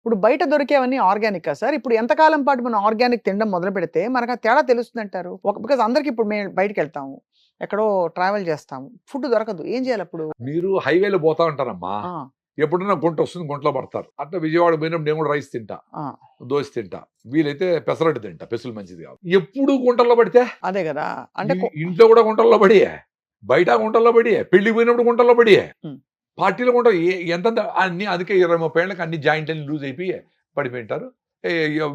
ఇప్పుడు బయట దొరికేవన్నీ Organica sir? ఇప్పుడు ఎంత కాలం పాటు మనం ఆర్గానిక్ తినడం మొదలుపెడితే మనకు ఆ తేడా తెలుస్తుందంటారు? బికాజ్ అందరికి ఇప్పుడు మేము బయటికెళ్తాము. ఎక్కడో ట్రావెల్ చేస్తాము. ఫుడ్ దొరకదు. ఏం చేయాలప్పుడు? మీరు హైవేలో పోతా ఉంటారమ్మా. ఆ! ఎప్పుడన్నా గుంట వస్తుంది, గుంటలో పడతారు. అట్లా విజయవాడ పోయినప్పుడు నేను కూడా రైస్ తింటా, ఆ! దోస తింటా, వీలైతే పెసరట్టు తింటా, పెసలు మంచిది కాదు. ఎప్పుడు గుంటల్లో పడితే అదే గదా! అంటే ఇంట్లో కూడా గుంటల్లో పడియే, బయట గుంటల్లో పడియే, పెళ్లికి పోయినప్పుడు గుంటల్లో పడియే, హ్మ్. పార్టీలో గుంట ఎంత అన్ని. అందుకే 20-30 ఏళ్ళకి అన్ని జాయింట్లు లూజ్ అయిపోయి పడిపోయింటారు.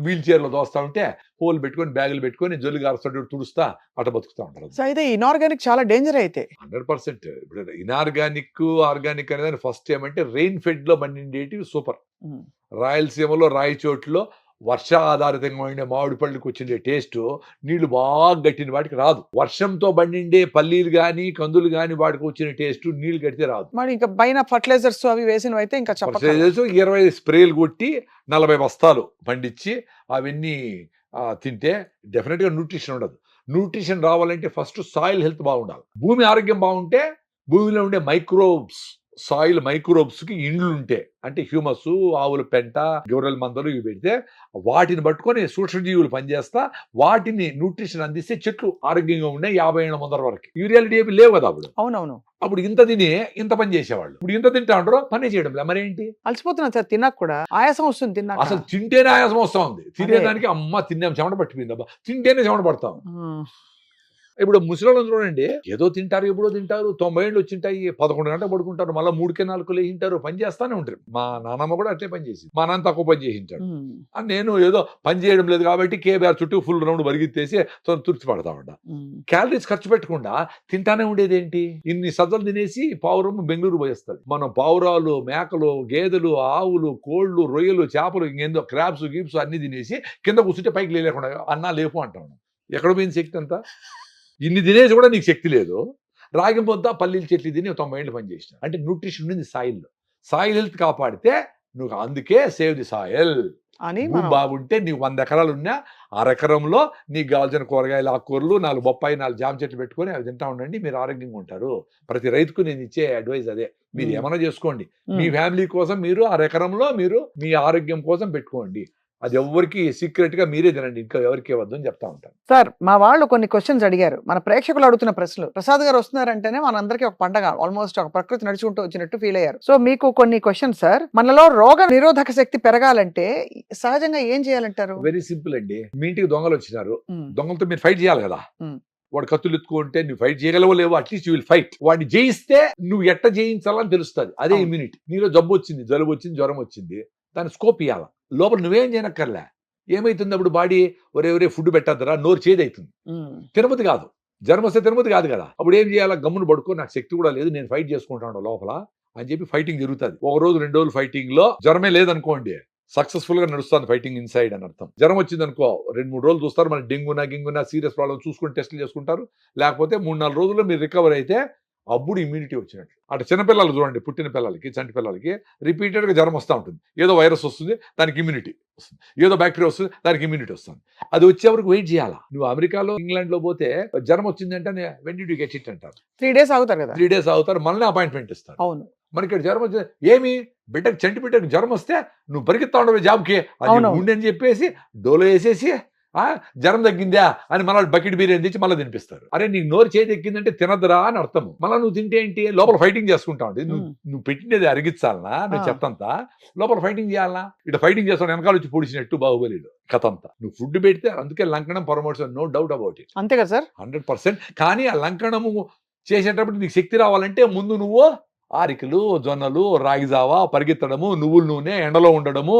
వీల్ చైర్లో దోస్తా ఉంటే హోల్ పెట్టుకొని బ్యాగులు పెట్టుకొని జొల్లు గారుస్తుంటే తుడుస్తా అట్లా బతుకుతా ఉంటారు. సో, అయితే ఇనార్గానిక్ చాలా డేంజర్ అయితే. 100%. ఇప్పుడు ఇనార్గానిక్, ఆర్గానిక్ అనేది ఫస్ట్ ఏమంటే రెయిన్ ఫెడ్ లో పండిండేటివి సూపర్. హ్మ్. రాయలసీమలో రాయచోట్లో వర్ష ఆధారితంగా ఉండే మామిడి పళ్ళకి వచ్చిండే టేస్ట్ నీళ్లు బాగా గట్టిన వాటికి రాదు. వర్షంతో పండిండే పల్లీలు గాని, కందులు గాని వాటికి వచ్చిన టేస్ట్ నీళ్లు కడితే రాదు. మరి ఇంకా పైన ఫర్టిలైజర్స్ అవి వేసినవైతే ఇంకా చెప్పక్కర్లేదు. ఫర్టిలైజర్స్ 20 స్ప్రేలు కొట్టి 40 బస్తాలు పండించి అవన్నీ తింటే డెఫినెట్ గా న్యూట్రిషన్ ఉండదు. న్యూట్రిషన్ రావాలంటే ఫస్ట్ సాయిల్ హెల్త్ బాగుండాలి. భూమి ఆరోగ్యం బాగుంటే భూమిలో ఉండే మైక్రోబ్స్, సాయిల్ మైక్రోబ్స్ కి ఇండ్లు ఉంటే, అంటే హ్యూమస్, ఆవుల పెంట, గొర్రెల మందలు ఇవి పెడితే వాటిని పట్టుకొని సూక్ష్మజీవులు పనిచేస్తా వాటిని న్యూట్రిషన్ అందిస్తే చెట్లు ఆరోగ్యంగా ఉన్నాయి 50 ఏళ్ళ ముందర వరకు. యూరియాలు డేపి లేవు కదా అప్పుడు. అవునవును. అప్పుడు ఇంత తిని ఇంత పని చేసేవాళ్ళు. ఇప్పుడు ఇంత తింటా ఉంటారు, పని చేయడం లే. మరేంటి? అలసిపోతున్నాను సార్ తిన్నాక కూడా. ఆయాసం వస్తుంది తిన్నాక. అసలు తింటేనే ఆయాసం వస్తా ఉంది. తినేదానికి అమ్మ తిన్నాం చెమట పట్టిపోయింది అబ్బా, తింటేనే చెమట పడతాం. ఇప్పుడు ముసలోళ్ళని చూడండి, ఏదో తింటారు, ఎప్పుడో తింటారు, 90 ఏళ్ళు వచ్చింటాయి, 11 గంటలు పడుకుంటారు, మళ్ళీ 3-4 లేచింటారు, పని చేస్తానే ఉంటారు. మా నాన్నమ్మ కూడా అట్లే పని చేసి, మా నాన్న తక్కువ పని చేసింటాడు. నేను ఏదో పని చేయడం లేదు కాబట్టి కేబీఆర్ చుట్టూ ఫుల్ రౌండ్ పరిగెత్తేసి తుర్చి పడతా ఉంటా. క్యాలరీస్ ఖర్చు పెట్టకుండా తింటానే ఉండేది ఏంటి? ఇన్ని సజ్జలు తినేసి పావురం బెంగళూరు పోయేస్తుంది. మనం పావురాలు, మేకలు, గేదెలు, ఆవులు, కోళ్లు, రొయ్యలు, చేపలు, ఇంకేందో క్రాబ్స్ గీప్స్ అన్ని తినేసి కింద కూర్చుంటే పైకి లేకుండా అన్నా లేపు అంటాం. ఎక్కడ పోయింది శక్తి అంతా? ఇన్ని తినేసి కూడా నీకు శక్తి లేదు. రాగి ముద్ద, పల్లీల చెట్లు తిని 90 ఏళ్ళు పనిచేసిన అంటే న్యూట్రిషన్ ఉంది సాయిల్లో. సాయిల్ హెల్త్ కాపాడితే నువ్వు, అందుకే సేవ్ ది సాయిల్ అని. బాగుంటే నీకు 100 ఎకరాలు ఉన్నా, అరెకరంలో నీకు కావాల్సిన కూరగాయలు, ఆకుకూరలు, 4 బొప్పాయి, 4 జామ చెట్లు పెట్టుకొని అవి తింటా ఉండండి. మీరు ఆరోగ్యంగా ఉంటారు. ప్రతి రైతుకు నేను ఇచ్చే అడ్వైస్ అదే. మీరు ఏమైనా చేసుకోండి, మీ ఫ్యామిలీ కోసం మీరు అరెకరంలో మీరు మీ ఆరోగ్యం కోసం పెట్టుకోండి. అది ఎవరికి సీక్రెట్ గా మీరే తినండి, ఇంకా ఎవరికి ఇవ్వద్దు అని చెప్తా ఉంటాను. సార్, మా వాళ్ళు కొన్ని క్వశ్చన్స్ అడిగారు. మన ప్రేక్షకులు అడుగుతున్న ప్రశ్నలు. ప్రసాద్ గారు వస్తున్నారంటేనే మనందరికీ ఒక పండగ, ఆల్మోస్ట్ ఒక ప్రకృతి నడుచుకుంటూ వచ్చినట్టు ఫీల్ అయ్యారు. సో మీకు కొన్ని క్వశ్చన్స్ సార్. మనలో రోగ నిరోధక శక్తి పెరగాలంటే సహజంగా ఏం చేయాలంటారు? వెరీ సింపుల్ అండి. మీ ఇంటికి దొంగలు వచ్చినారు, దొంగలతో మీరు ఫైట్ చేయాలి కదా. వాడు కత్తులు ఎత్తుకుంటే నువ్వు ఫైట్ చేయగలవో లేవో, అట్లీస్ట్ యూ విల్ ఫైట్. వాడిని జయిస్తే నువ్వు ఎట్ట జయించాలని తెలుస్తుంది. అదే ఇమ్యూనిటీ. నీలో జబ్బు వచ్చింది, జలుబు వచ్చింది, జ్వరం వచ్చింది, దాని స్కోప్ ఇవ్వాల. లోపల నువ్వేం చేయనక్కర్లే. ఏమైతుంది అప్పుడు? బాడీ ఒరే ఫుడ్ పెట్టద్దురా, నోరు చేదవుతుంది, తినబుద్ధి కాదు. జ్వరం వస్తే తినబుద్ధి కాదు కదా. అప్పుడు ఏం చేయాలా? గమ్మును పడుకో, నాకు శక్తి కూడా లేదు, నేను ఫైట్ చేసుకుంటాను లోపల అని చెప్పి ఫైటింగ్ జరుగుతుంది. 1 రోజు 2 రోజులు ఫైటింగ్ లో జ్వరమే లేదనుకోండి, సక్సెస్ఫుల్ గా నడుస్తుంది ఫైటింగ్ ఇన్సైడ్ అని అర్థం. జ్వరం వచ్చింది అనుకో, 2-3 రోజులు చూస్తారు, మన గింగునా సీరియస్ ప్రాబ్లమ్ చూసుకుని టెస్టులు చేసుకుంటారు. లేకపోతే 3-4 రోజుల్లో మీరు రికవర్ అయితే అప్పుడు ఇమ్యూనిటీ వచ్చినట్లు. అటు చిన్నపిల్లలు చూడండి, పుట్టిన పిల్లలకి, చంటి పిల్లలకి రిపీటెడ్గా జ్వరం వస్తూ ఉంటుంది. ఏదో వైరస్ వస్తుంది, దానికి ఇమ్యూనిటీ వస్తుంది, ఏదో బ్యాక్టీరియా వస్తుంది, దానికి ఇమ్యూనిటీ వస్తుంది. అది వచ్చే వరకు వెయిట్ చేయాలా. నువ్వు అమెరికాలో, ఇంగ్లాండ్ లో పోతే జ్వరం వచ్చిందంటే when did you get it అంటారు. 3 days ఆగుతారు కదా. 3 days ఆగుతారు, మళ్ళీ అపాయింట్మెంట్ ఇస్తారు. అవును. మనకి ఇక్కడ జ్వరం వచ్చింది, ఏమి బిడ్డకి, చంటి బిడ్డకి జ్వరం వస్తే నువ్వు పరిగెత్తా ఉండవు జాబ్కి, అది ఉండని చెప్పేసి డోలో వేసేసి జ్వరం తగ్గిందా అని మళ్ళీ బకెట్ బిర్యానీ తెచ్చి మళ్ళీ తినిపిస్తారు. అరే నీకు నోరు చేతి ఎక్కిందంటే తినద్దురా అని అర్థము. మళ్ళీ నువ్వు తింటే ఏంటి? లోపల ఫైటింగ్ చేసుకుంటా ఉంటే నువ్వు పెట్టినది అరిగించాలనా, నేను చెప్తాంతా లోపల ఫైటింగ్ చేయాలనా. ఇట్లా ఫైటింగ్ చేస్తాను, వెనకాల వచ్చి పొడిచినట్టు బాహుబలిలో కథంతా. నువ్వు ఫుడ్ పెడితే అందుకే లంకణం promotion, no doubt about it. అంతే కదా సార్, 100%. కానీ ఆ లంకణము చేసేటప్పుడు నీకు శక్తి రావాలంటే ముందు నువ్వు ఆరికలు, జొన్నలు, రాగి జావా, పరిగెత్తడము, నువ్వుల నూనె, ఎండలో ఉండడము,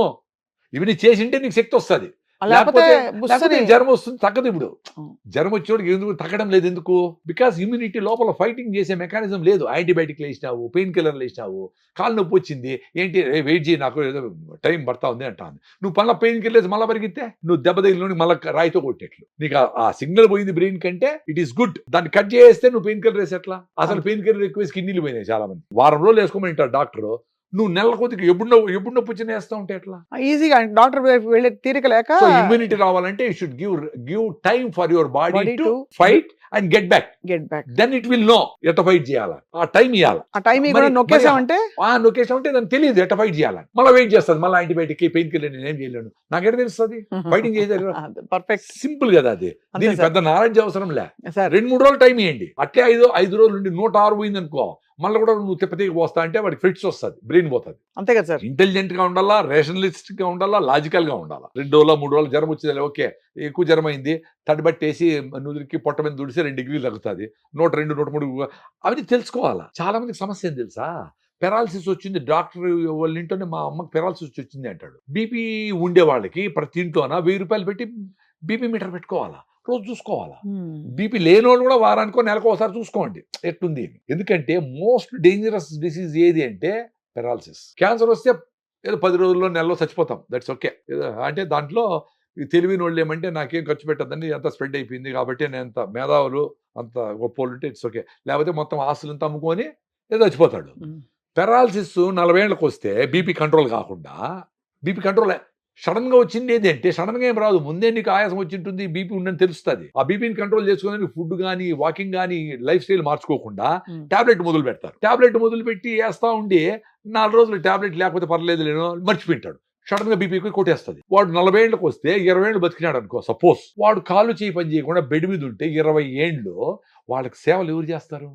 ఇవన్నీ చేసింటే నీకు శక్తి వస్తుంది. లేకపోతే జ్వరం వస్తుంది, తగ్గదు. ఇప్పుడు జ్వరం వచ్చేవాడికి ఎందుకు తగ్గడం లేదు? ఎందుకు? బికాస్ ఇమ్యూనిటీ లోపల ఫైటింగ్ చేసే మెకానిజం లేదు. యాంటీబయాటిక్ వేసినావు, పెయిన్ కిల్లర్లు వేసినావు, కాలు నొప్పి వచ్చింది, ఏంటి వెయిట్ చేయి, నాకు ఏదో టైం పడతా ఉంది అంటాను. నువ్వు మళ్ళీ పెయిన్ కిల్లర్స్ మళ్ళీ పరిగితే నువ్వు దెబ్బ తగిలిన మళ్ళీ రాయితో కొట్టేట్లు. నీకు ఆ సిగ్నల్ పోయింది బ్రెయిన్ కంటే, ఇట్ ఈస్ గుడ్. దాన్ని కట్ చేస్తే నువ్వు పెయిన్ కిల్లర్ వేసేట్లా? అసలు పెయిన్ కిల్లర్ ఎక్కువ కిడ్నీలు పోయినాయి చాలా మంది. వారం రోజులు వేసుకోమని అంటారు డాక్టర్. నువ్వు నెల కొద్దిగా ఎప్పుడు నొప్పి వచ్చిన వేస్తా ఉంటే ఎట్లా? ఈజీగా డాక్టర్ వెళ్ళే తీరిక లేక. ఇమ్యూనిటీ రావాలంటే you should give time for your body to fight and get back. Then it will know ఎట్ట ఫైట్ చేయాలా, ఆ టైం ఇవ్వాలి. ఆ టైం కూడా నొక్కేసామంటే ఆ నొకేషన్ అంటే దానికి తెలియదు ఎట్ట ఫైట్ చేయాలని, మళ్ళీ వెయిట్ చేస్తుంది, మళ్ళీ యాంటీబయాటిక్ పెయిన్ కిల్లర్ నేను ఏం చేయలేను, నాకెట తెలుస్తుంది ఫైటింగ్ చేసేది. పర్ఫెక్ట్. సింపుల్ కదా అది, దీనికి పెద్ద నాలెడ్జ్ అవసరం లే. సార్ 2-3 రోజులు టైం ఇవ్వండి, అట్లే 5 రోజులు నుండి 106 పోయింది అనుకో, మళ్ళీ కూడా నువ్వు తిప్పతికి పోస్తా అంటే వాడికి ఫిట్స్ వస్తుంది, బ్రెయిన్ పోతుంది. అంతే కదా సార్. ఇంటెలిజెంట్ గా ఉండాలా, రేషనలిస్టిక్ గా ఉండాలా, లాజికల్ గా ఉండాలా. 2 రోజులు 3 రోజులు జ్వరం వచ్చేది, ఓకే ఎక్కువ జ్వరం అయింది, తడిబట్టేసి నుదురికి పొట్ట మీద దుడిసి 2 డిగ్రీలు తగ్గుతుంది, 102 103 అవన్నీ తెలుసుకోవాలా. చాలా మందికి సమస్య ఏం తెలుసా, పెరాలసిస్ వచ్చింది, డాక్టర్ వాళ్ళ ఇంట్లోనే మా అమ్మకి పెరాలసిస్ వచ్చింది అంటాడు. బీపీ ఉండే వాళ్ళకి ప్రతి ఇంట్లోన 1000 రూపాయలు పెట్టి బీపీ మీటర్ పెట్టుకోవాలా, రోజు చూసుకోవాలా. బీపీ లేని వాళ్ళు కూడా వారానికో నెలకు ఒకసారి చూసుకోండి ఎట్టుంది. ఎందుకంటే మోస్ట్ డేంజరస్ డిసీజ్ ఏది అంటే పెరాలసిస్. క్యాన్సర్ వస్తే ఏదో 10 రోజుల్లో నెలలో చచ్చిపోతాం, దట్స్ ఓకే. అంటే దాంట్లో తెలివిన వాళ్ళు ఏమంటే నాకేం ఖర్చు పెట్టద్దని అంత స్ప్రెడ్ అయిపోయింది కాబట్టి నేను అంత మేధావులు అంత గొప్ప ఉంటే ఇట్స్ ఓకే, లేకపోతే మొత్తం ఆస్తులను అమ్ముకొని ఏదో చచ్చిపోతాడు. పెరాలసిస్ 40 ఏళ్ళకి వస్తే బీపీ కంట్రోల్ కాకుండా, బీపీ కంట్రోల్ సడన్ గా వచ్చింది ఏంటంటే సడన్ గా ఏం రాదు, ముందే నీకు ఆయాసం వచ్చి ఉంటుంది, బీపీ ఉందని తెలుస్తుంది. ఆ బీపీని కంట్రోల్ చేసుకుని ఫుడ్ కానీ వాకింగ్ కానీ లైఫ్ స్టైల్ మార్చుకోకుండా టాబ్లెట్ మొదలు పెడతారు. టాబ్లెట్ మొదలు పెట్టి వేస్తా ఉండి 4 రోజులు టాబ్లెట్ లేకపోతే పర్లేదు లేనో మర్చిపోయింటాడు, సడన్ గా బీపీకి కొట్టేస్తుంది. వాడు 40 ఏళ్ళకి వస్తే 20 ఏళ్ళు బతికినాడు అనుకో సపోజ్, వాడు కాలు చేయి పని చేయకుండా బెడ్ మీద ఉంటే 20 ఏళ్ళు వాళ్ళకి సేవలు ఎవరు చేస్తారు?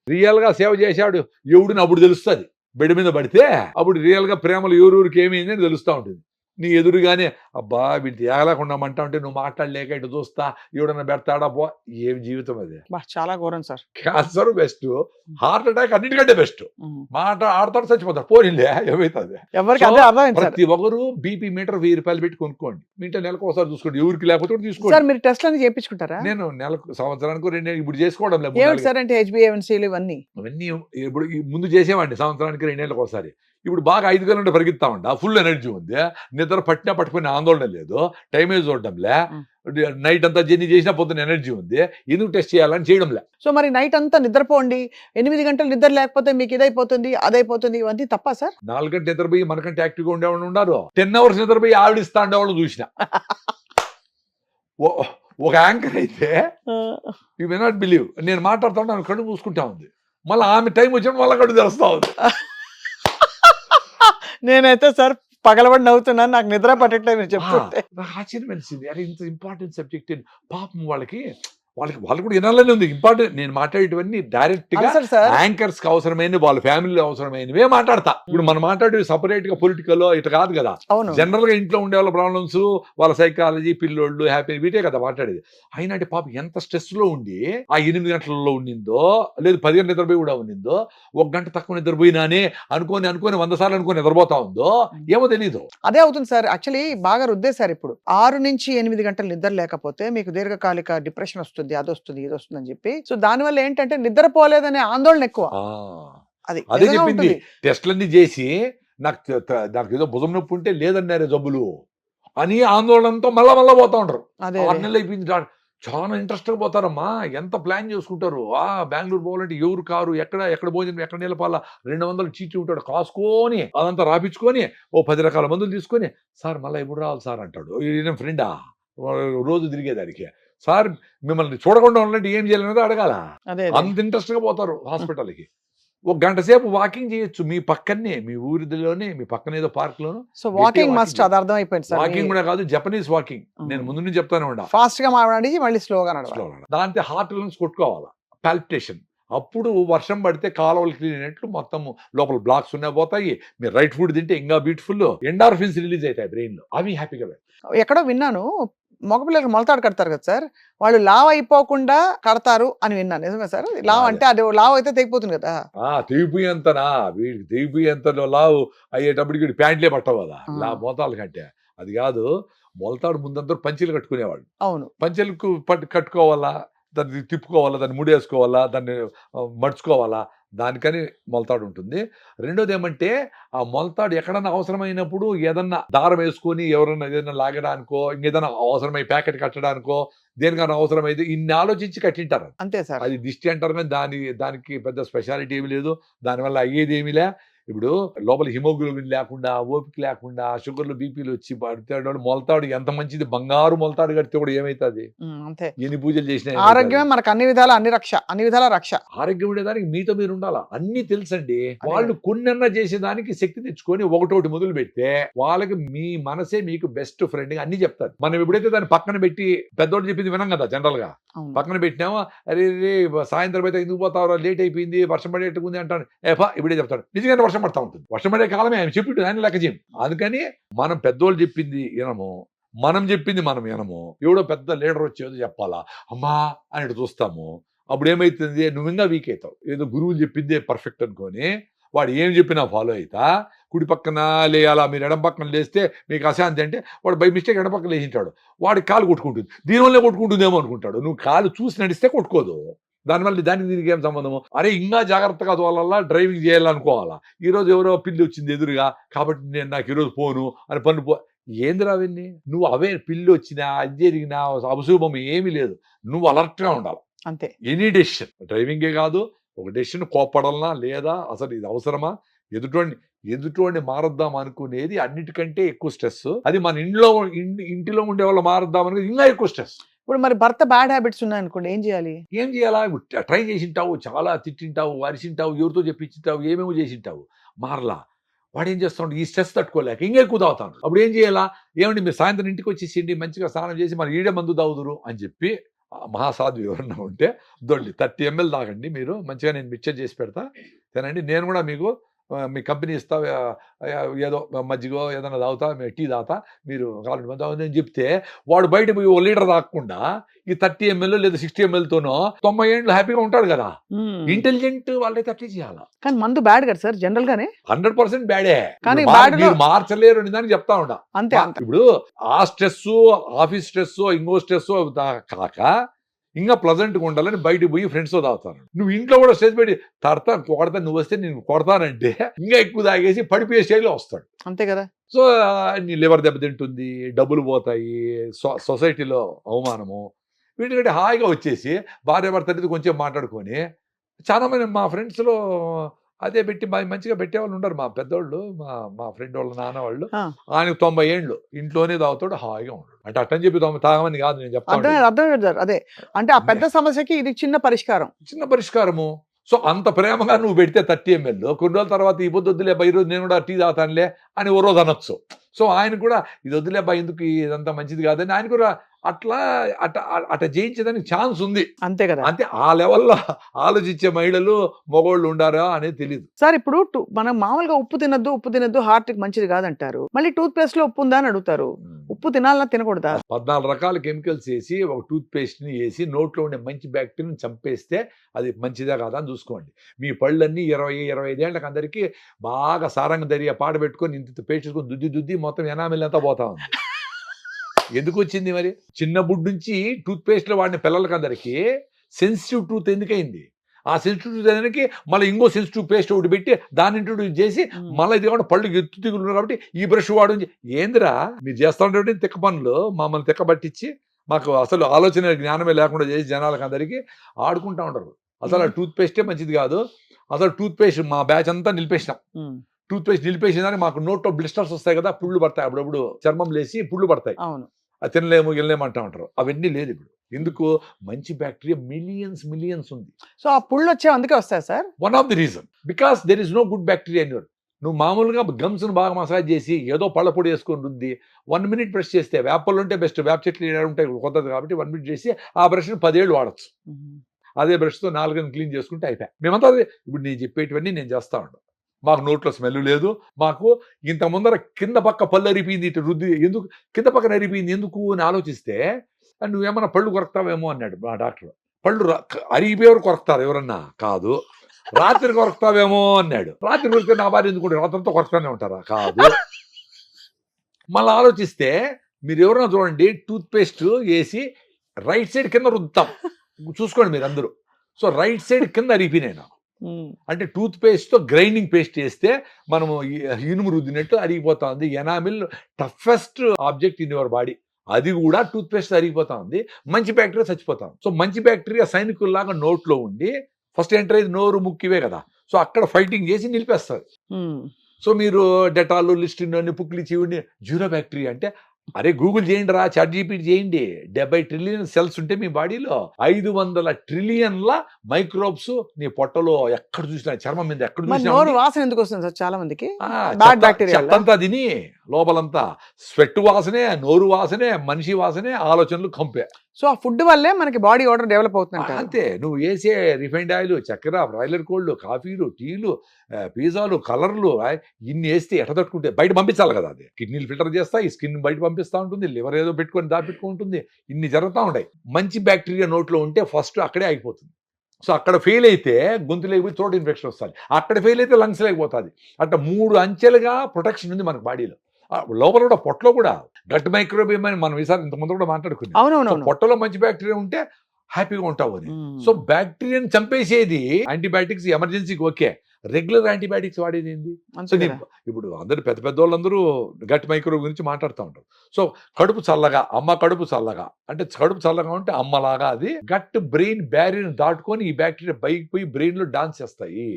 రియల్ గా సేవ చేశాడు ఎవడిని అప్పుడు తెలుస్తుంది. బెడ్ మీద పడితే అప్పుడు రియల్ గా ప్రేమలు ఎవరికి ఏమైంది అని తెలుస్తూ ఉంటుంది. నీ ఎదురుగానే అబ్బా వీటి ఏగలేకుండా అంటా ఉంటే నువ్వు మాట్లాడలేక ఇటు చూస్తా ఎవడన్నా పెడతాడా, పో ఏం జీవితం అది. చాలా ఘోరం sir. Cancer best, heart attack అన్నిటికంటే బెస్ట్. ఆడతాడు చచ్చిపోతాడు, పోనిలే ఏమైతుంది. ప్రతి ఒక్కరు బీపీ మీటర్ 1000 రూపాయలు పెట్టి కొనుక్కోండి, మీ ఇంట్లో నెలకు ఒకసారి చూసుకోండి, ఎవరికి లేకపోతే తీసుకోండి. మీరు టెస్ట్ అని చేయించుకుంటారా? నేను నెలకు సంవత్సరానికి 2 ఇప్పుడు చేసుకోవడం లేదు సార్. అంటే HbA1c ఇవన్నీ ఇప్పుడు ముందు చేసేవాడిని సంవత్సరానికి 2 ఏళ్ళకి ఒకసారి. ఇప్పుడు బాగా 5 గంటలు పరిగెత్తా ఉంటా, ఫుల్ ఎనర్జీ ఉంది, నిద్ర పట్టినా పట్టుకునే ఆందోళన లేదు, టైమే చూడడంలే, నైట్ అంతా జర్నీ చేసినా పొద్దున్న ఎనర్జీ ఉంది, ఎందుకు టెస్ట్ చేయాలని చేయడంలే. సో మరి నైట్ అంతా నిద్రపోండి, 8 గంటలు నిద్ర లేకపోతే మీకు ఇదైపోతుంది అదైపోతుంది, ఇవన్నీ తప్ప సార్? 4 గంటలు నిద్రపోయి మనకంటే యాక్టివ్గా ఉండేవాళ్ళు ఉన్నారు, 10 అవర్స్ నిద్రపోయి ఆవిడిస్తా ఉండేవాళ్ళు చూసిన. ఒక యాంకర్ అయితే యూ మే నాట్ బిలీవ్, నేను మాట్లాడుతా ఉంటే ఆమె కళ్ళు మూసుకుంటా ఉంది, మళ్ళీ ఆమె టైం వచ్చినప్పుడు మళ్ళీ కళ్ళు తెరుస్తా ఉంది. నేనైతే సార్ పగలబడి నవ్వుతున్నాను, నాకు నిద్ర పట్టట్లేదు చెప్తుంటే. నాకు ఆశ్చర్యం వేసింది, అరే ఇంత ఇంపార్టెంట్ సబ్జెక్ట్ పాపం వాళ్ళకి వాళ్ళు కూడా వినాలని ఉంది. ఇంపార్టెంట్ నేను మాట్లాడేటివన్నీ డైరెక్ట్ గా యాంకర్స్ కి అవసరమైన వాళ్ళ ఫ్యామిలీ అవసరమైనవే మాట్లాడతా. ఇప్పుడు మనం మాట్లాడే సపరేట్ గా పొలిటికల్ ఇట్లా కాదు కదా, జనరల్ గా ఇంట్లో ఉండే వాళ్ళ ప్రాబ్లమ్స్, వాళ్ళ సైకాలజీ, పిల్లోళ్ళు హ్యాపీ వీటే కదా మాట్లాడేది. అయినా అంటే పాపం ఎంత స్ట్రెస్ లో ఉండి ఆ 8 గంటలలో ఉండిందో, లేదు 10 గంటల నిద్రపోయి కూడా ఉండిందో, 1 గంట తక్కువ నిద్రపోయినానే అనుకోని 100 సార్లు అనుకోని నిద్రపోతా ఉందో ఏమో తెలీదు. అదే అవుతుంది సార్. యాక్చువల్లీ బాగా రుద్దేశారు. ఇప్పుడు 6 నుంచి 8 గంటలు నిద్ర లేకపోతే మీకు దీర్ఘకాలిక డిప్రెషన్ వస్తుంది, అది వస్తుంది, ఇది వస్తుంది అని చెప్పి. సో దానివల్ల ఏంటంటే నిద్రపోలేదనే ఆందోళన ఎక్కువ. అదే చెప్పింది, టెస్ట్లన్నీ చేసి నాకు ఏదో భుజం నొప్పి ఉంటే లేదన్నారే జబ్బులు అని ఆందోళనతో మళ్ళా పోతా ఉంటారు. 6 నెలలు అయిపోయింది, చాలా ఇంట్రెస్ట్ గా పోతారమ్మా, ఎంత ప్లాన్ చేసుకుంటారు. బెంగళూరు పోవాలంటే ఎవరు కారు, ఎక్కడ భోజనం, ఎక్కడ నిలపాలా, 200 చీచి ఉంటాడు, కాసుకొని అదంతా రాపించుకొని 10 రకాల మందులు తీసుకొని, సార్ మళ్ళీ ఎప్పుడు రావాలి సార్ అంటాడు. ఈయన ఫ్రెండా రోజు తిరిగేదానికి, సార్ మిమ్మల్ని చూడకుండా ఉండాలంటే ఏం చేయాలనేది అడగాల. అంత ఇంట్రెస్ట్ గా పోతారు హాస్పిటల్కి. 1 గంట సేపు వాకింగ్ చేయొచ్చు మీ పక్కనే, మీ ఊరిలోనే, మీ పక్కన ఏదో పార్క్ లోను. సో వాకింగ్ మస్ట్, అది అర్థం అయిపోయింది సార్. వాకింగ్ కూడా కాదు, జపనీస్ వాకింగ్. నేను ముందు నుంచి చెప్తానే ఉండా, ఫాస్ట్ గా మాట్లాడి మళ్ళీ స్లోగా దాంతో హార్ట్ లంగ్స్ కొట్టుకోవాలా, పాల్పిటేషన్. అప్పుడు వర్షం పడితే కాలువలు క్లీన్ అయినట్లు మొత్తం లోపల బ్లాక్స్ ఉన్నాయి పోతాయి. మీరు రైట్ ఫుడ్ తింటే ఇంకా బ్యూటిఫుల్ ఎండార్ఫిన్స్ రిలీజ్ అవుతాయి బ్రెయిన్ లో, అవి హ్యాపీగా. ఎక్కడో విన్నాను, మగపిల్లలకు మొలతాడు కడతారు కదా సార్, వాళ్ళు లావ్ అయిపోకుండా కడతారు అని విన్నాను. నిజమే సార్? లావ్ అంటే అది లావ్ అయితే తెగిపోతుంది కదా. తెగిపోయేంతనా, వీడికి తెగిపోయేంత లావ్ అయ్యేటప్పటికి ప్యాంట్లే పట్టవు కదా మొలతాళ్ళ కంటే. అది కాదు, మొలతాడు ముందంతా పంచెలు కట్టుకునేవాళ్ళు. అవును, పంచెలకు కట్టుకోవాలా, దాన్ని తిప్పుకోవాలా, దాన్ని ముడేసుకోవాలా, దాన్ని మడుచుకోవాలా, దానికని మొలతాడు ఉంటుంది. రెండోది ఏమంటే ఆ మొలతాడు ఎక్కడన్నా అవసరమైనప్పుడు ఏదన్నా దారం వేసుకొని ఎవరన్నా ఏదైనా లాగడానికో, ఇంకేదైనా అవసరమై ప్యాకెట్ కట్టడానికో, దేనికన్నా అవసరమైతే ఇన్ని ఆలోచించి కట్టింటారు. అంతే సార్. అది దిష్టి అంటారు కానీ దానికి పెద్ద స్పెషాలిటీ ఏమి లేదు, దానివల్ల అయ్యేది ఏమిలే. ఇప్పుడు లోపల హిమోగ్లోబిన్ లేకుండా, ఓపిక లేకుండా, షుగర్లు బీపీలు వచ్చి పడతాడు మొలతాడు ఎంత మంచిది, బంగారు మొలతాడు కడితే కూడా ఏమైతుంది? అంతే. ఎన్ని పూజలు చేసినా ఆరోగ్యమే మనకు అన్ని విధాల రక్ష. ఆరోగ్యం ఉండేదానికి మీతో మీరు ఉండాలా, అన్ని తెలుసండి. వాళ్ళు కొన్నన్నా చేసేదానికి శక్తి తెచ్చుకొని ఒకటోటి మొదలు పెడితే వాళ్ళకి మీ మనసే మీకు బెస్ట్ ఫ్రెండ్ అన్ని చెప్తారు. మనం ఎప్పుడైతే దాన్ని పక్కన పెట్టి పెద్దోళ్ళు చెప్పింది వినం కదా, జనరల్ గా పక్కన పెట్టినామో అరే సాయంత్రం అయితే ఎందుకు పోతావు, లేట్ అయిపోయింది, వర్షం పడేట్టుకుంది అంటాను, ఇప్పుడే చెప్తాడు. నిజంగానే వర్షం పడతా ఉంటుంది, వర్షం పడే కాలమే ఆయన చెప్పిండు, ఆయన లెక్క చేయం. అందుకని మనం పెద్దోళ్ళు చెప్పింది వినము, మనం చెప్పింది మనం వినము. ఎవడో పెద్ద లీడర్ వచ్చేదో చెప్పాలా అమ్మా అని చూస్తాము. అప్పుడు ఏమైతుంది, నువ్వు ఇంకా వీక్ అవుతావు. ఏదో గురువులు చెప్పిందే పర్ఫెక్ట్ అనుకొని వాడు ఏం చెప్పినా ఫాలో అవుతా. కుడి పక్కన లేయాలా, మీరు ఎడం పక్కన లేస్తే మీకు అశాంతి అంటే వాడు బై మిస్టేక్ ఎడం పక్కన లేచింటాడు, వాడి కాలు కొట్టుకుంటుంది, దీనివల్లే కొట్టుకుంటుందేమో అనుకుంటాడు. నువ్వు కాలు చూసి నడిస్తే కొట్టుకోదు, దానివల్ల దానికి దీనికి ఏం సంబంధము? అరే ఇంకా జాగ్రత్తగా తోలాలా, డ్రైవింగ్ చేయాలనుకోవాలా. ఈరోజు ఎవరో పిల్లి వచ్చింది ఎదురుగా కాబట్టి నేను నాకు ఈరోజు పోను అని పన్ను ఏందిరా అవన్నీ? నువ్వు అవే పిల్లి వచ్చినా అది జరిగినా అశుభం ఏమీ లేదు, నువ్వు అలర్ట్గా ఉండాలి అంతే. ఎనీ డెసిషన్, డ్రైవింగే కాదు, ఒక డెసిషన్ కోప్పడాలనా లేదా, అసలు ఇది అవసరమా, ఎదుటోడిని మారద్దాం అనుకునేది అన్నిటికంటే ఎక్కువ స్ట్రెస్. అది మన ఇంటిలో ఉండే వాళ్ళు మారద్దాం అనుకునేది ఇంకా ఎక్కువ స్ట్రెస్. ఇప్పుడు మరి భర్త బ్యాడ్ హ్యాబిట్స్ ఉన్నాయనుకోండి, ఏం చేయాలి? ట్రై చేసింటావు, చాలా తిట్టింటావు, అరిసింటావు, ఎవరితో చెప్పించింటావు, ఏమేమో చేసింటావు, మారలా. వాడు ఏం చేస్తాడు, ఈ స్ట్రెస్ తట్టుకోలేక ఇంకా ఎక్కువ తాగుతాడు. అప్పుడు ఏం చేయాలా, ఏమండి మీరు సాయంత్రం ఇంటికి వచ్చేసిండి, మంచిగా స్నానం చేసి మరి ఈడే మందు తాగుదురు అని చెప్పి మహాసాధు ఎవరన్నా ఉంటే దొల్లి 30 ml తాగండి, మీరు మంచిగా నేను మిక్చర్ చేసి పెడతా తినండి, నేను కూడా మీకు మీ కంపెనీ ఇస్తా, ఏదో మజ్జిగో ఏదైనా తాగుతా, టీ తాగుతా, మీరు కావాలంటే మంది తాగుతుంది అని చెప్తే వాడు బయట పోయి 1 లీటర్ తాగకుండా ఈ 30 ml లేదా 60 ml తోనో 90 ఏళ్ళు హ్యాపీగా ఉంటాడు కదా. ఇంటెలిజెంట్ వాళ్ళైతే అట్లే చేయాలా. కానీ మందు బ్యాడ్ కదా సార్, జనరల్ గానే 100% బ్యాడే. కానీ మీరు మార్చలేరు అని దానికి చెప్తా ఉంటా. అంతే. ఇప్పుడు ఆ స్ట్రెస్, ఆఫీస్ స్ట్రెస్, ఇంకో స్ట్రెస్ కాక ఇంకా ప్లజెంట్గా ఉండాలని బయటకు పోయి ఫ్రెండ్స్తో తాగుతాను. నువ్వు ఇంట్లో కూడా స్టేజ్ పెట్టి కొడతా, నువ్వు వస్తే నేను కొడతానంటే ఇంకా ఎక్కువ తాగేసి పడిపోయే స్టేజ్లో వస్తాడు. అంతే కదా. సో నీ లివర్ దెబ్బతింటుంది, డబ్బులు పోతాయి, సొసైటీలో అవమానము. వీటికంటే హాయిగా వచ్చేసి భార్య భర్తతో కొంచెం మాట్లాడుకొని, చాలా మంది మా ఫ్రెండ్స్లో అదే పెట్టి మంచిగా పెట్టేవాళ్ళు ఉండరు. మా పెద్దోళ్ళు, మా ఫ్రెండ్ వాళ్ళ నాన్న వాళ్ళు, ఆయనకు 90 ఏళ్ళు ఇంట్లోనే తాగుతాడు, హాయిగా ఉండడు. అంటే అట్టని చెప్పి తాగమని కాదు నేను చెప్తాను. అర్థం అదే అంటే ఆ పెద్ద సమస్యకి ఇది చిన్న పరిష్కారము. సో అంత ప్రేమగా నువ్వు పెడితే 30 ml కొన్ని రోజుల తర్వాత ఈ పొద్దు వద్దులే బా, ఈరోజు నేను కూడా టీ తాగుతానులే అని ఓ రోజు అనొచ్చు. సో ఆయన కూడా ఇది వద్దులే బా, ఎందుకు ఇదంతా మంచిది కాదని ఆయన కూడా అట్లా జయించేదానికి ఛాన్స్ ఉంది. అంతే కదా. అంతే, ఆ లెవెల్లో ఆలోచించే మహిళలు మగవాళ్ళు ఉండారా అనేది తెలియదు సార్. ఇప్పుడు మనం మామూలుగా ఉప్పు తినద్దు హార్ట్ కి మంచిది కాదంటారు, మళ్ళీ టూత్ పేస్ట్ లో ఉప్పు ఉందా అని అడుగుతారు. ఉప్పు తినాలన్నా తినకూడదా? 14 రకాల కెమికల్స్ వేసి ఒక టూత్ పేస్ట్ ని వేసి నోట్లో ఉండే మంచి బ్యాక్టీరియాని చంపేస్తే అది మంచిదా కాదా అని చూసుకోండి. మీ పళ్ళన్నీ 20-25 ఏళ్ళకి అందరికీ బాగా సారంగ దర్యా పాడ పెట్టుకొని ఇంత పేస్ట్ వేసుకొని దుద్ది మొత్తం ఎనామిల్ అంతా పోతా ఉంది. ఎందుకు వచ్చింది మరి? చిన్న బుడ్ నుంచి టూత్ పేస్ట్లో వాడిన పిల్లలకి అందరికీ సెన్సిటివ్ టూత్ ఎందుకైంది? ఆ సెన్సిటివ్ టూత్ అనేది మళ్ళీ ఇంకో సెన్సిటివ్ పేస్ట్ ఒకటి పెట్టి దాన్ని ఇంట్రొడ్యూస్ చేసి మళ్ళీ ఇది కాబట్టి పళ్ళు ఎత్తు తిగులు కాబట్టి ఈ బ్రష్ వాడు. ఏందిరా మీరు చేస్తా ఉంటే తిక్క పనులు మమ్మల్ని తిక్కబట్టించి మాకు అసలు ఆలోచన జ్ఞానమే లేకుండా చేసి జనాలకు అందరికీ ఆడుకుంటా ఉంటారు. అసలు ఆ టూత్ పేస్టే మంచిది కాదు. అసలు టూత్ పేస్ట్ మా బ్యాచ్ అంతా నిలిపేసినాం. టూత్ పేస్ట్ నిలిపేసిందని మాకు నోట్లో బ్లిస్టర్స్ వస్తాయి కదా, పుళ్ళు పడతాయి, అప్పుడప్పుడు చర్మం లేసి పుళ్ళు పడతాయి, అది తినలేము అంటా ఉంటారు. అవన్నీ లేదు ఇప్పుడు. ఎందుకు? మంచి బ్యాక్టీరియా మిలియన్స్ ఉంది. సో ఆ పుళ్ళు వచ్చే అందుకే వస్తాయి sir. One of the reason because there is no good bacteria in your. నువ్వు మామూలుగా గమ్స్ ను బాగా మసాజ్ చేసి ఏదో పళ్ళ పొడి వేసుకొని రుద్ది 1 minute బ్రష్ చేస్తే, వేపలు ఉంటే బెస్ట్, వేప చెట్లు ఉంటాయి కొత్తది కాబట్టి 1 minute చేసి ఆ బ్రష్ ని 10 ఏళ్ళు వాడచ్చు. అదే బ్రష్తో 4 క్లీన్ చేసుకుంటే అయిపోయి. మేమంతా ఇప్పుడు నేను చెప్పేటివన్నీ నేను చేస్తా ఉంటాను. మాకు నోట్లో స్మెల్ లేదు. మాకు ఇంత ముందర కింద పక్క పళ్ళు అరిపోయింది, ఇటు రుద్ది ఎందుకు కింద పక్కన అరిపోయింది ఎందుకు అని ఆలోచిస్తే, నువ్వేమన్నా పళ్ళు కొరకుతావేమో అన్నాడు మా డాక్టర్. పళ్ళు అరిగిపోయేవారు కొరకుతారు ఎవరన్నా? కాదు. రాత్రి కొరకుతావేమో అన్నాడు. రాత్రి కొరికితే నా భార్య ఎందుకుంటే రాత్రంతా కొరకుతానే ఉంటారా? కాదు. మళ్ళీ ఆలోచిస్తే మీరు ఎవరన్నా చూడండి, టూత్ పేస్ట్ వేసి రైట్ సైడ్ కింద రుద్దుతాం, చూసుకోండి మీరు అందరూ. సో రైట్ సైడ్ కింద అరిగిపోయినాయి నాకు. అంటే టూత్ పేస్ట్ తో గ్రైండింగ్ పేస్ట్ చేస్తే మనము ఇనుము రుద్దినట్టు అరిగిపోతా ఉంది. Enamel toughest object in your body, అది కూడా టూత్ పేస్ట్ అరిగిపోతా ఉంది. మంచి బ్యాక్టీరియా చచ్చిపోతాం. సో మంచి బ్యాక్టీరియా సైనికుల్లాగా నోట్లో ఉండి ఫస్ట్ ఎంటర్ అయ్యేది నోరు ముక్కివే కదా. సో అక్కడ ఫైటింగ్ చేసి నిలిపేస్తారు. సో మీరు డెటాల్, లిస్టిన్, నిపుక్లి, చివుని, జీరో బ్యాక్టీరియా అంటే అరే గూగుల్ చేయండి రా, చాట్ జీపీటీ చేయండి. 70 ట్రిలియన్ సెల్స్ ఉంటే మీ బాడీలో 500 ట్రిలియన్ల మైక్రోబ్స్ నీ పొట్టలో ఎక్కడ చూసినా, చర్మం మీద ఎక్కడ మరి చూసినా నోరు ఉంది. వాసన ఎందుకు వస్తుంది సార్ చాలా మందికి? ఆ, బ్యాడ్ బ్యాక్టీరియా చెత్తంతా తిని లోపలంతా స్వెట్ వాసనే, నోరు వాసనే, మనిషి వాసనే, ఆలోచనలు కంపే. సో ఆ ఫుడ్ వల్లే మనకి బాడీ ఆర్డర్ డెవలప్ అవుతుంది. అంతే. నువ్వు వేసే రిఫైండ్ ఆయిల్, చక్కెర, బ్రాయిలర్ కోళ్ళు, కాఫీలు, టీలు, పిజ్జాలు, కలర్లు ఇన్ని వేస్తే ఎట తట్టుకుంటే బయట పంపించాలి కదా. అది కిడ్నీలు ఫిల్టర్ చేస్తా, ఈ స్కిన్ బయట పంపిస్తూ ఉంటుంది, లివర్ ఏదో పెట్టుకొని దాపెట్టుకుంటుంది, ఇన్ని జరుగుతూ ఉంటాయి. మంచి బ్యాక్టీరియా నోట్లో ఉంటే ఫస్ట్ అక్కడే అయిపోతుంది. సో అక్కడ ఫెయిల్ అయితే గొంతులోకి పోయి థ్రోట్ ఇన్ఫెక్షన్ వస్తుంది, అక్కడ ఫెయిల్ అయితే లంగ్స్ లేకపోతుంది. అట్లా 3 అంచెలుగా ప్రొటెక్షన్ ఉంది మనకు బాడీలో. లోపల కూడా పొట్టలో కూడా గట్ మైక్రోబియం అని మనం ఈసారి ఇంతకుముందు కూడా మాట్లాడుకున్నాం. అవునవును. పొట్టలో మంచి బ్యాక్టీరియా ఉంటే హ్యాపీగా ఉంటావు అని. సో బ్యాక్టీరియాని చంపేసేది యాంటీబయాటిక్స్ ఎమర్జెన్సీకి ఓకే, రెగ్యులర్ యాంటీబయాటిక్స్ వాడేది ఏంది? సో ఇప్పుడు అందరు పెద్ద వాళ్ళందరూ గట్ మైక్రో గురించి మాట్లాడుతూ ఉంటారు. సో కడుపు చల్లగా, అమ్మ కడుపు చల్లగా అంటే కడుపు చల్లగా ఉంటే అమ్మలాగా అది గట్ బ్రెయిన్ బ్యారియర్ దాటుకొని ఈ బ్యాక్టీరియా బయటకు పోయి బ్రెయిన్ లో డాన్స్ చేస్తాయి,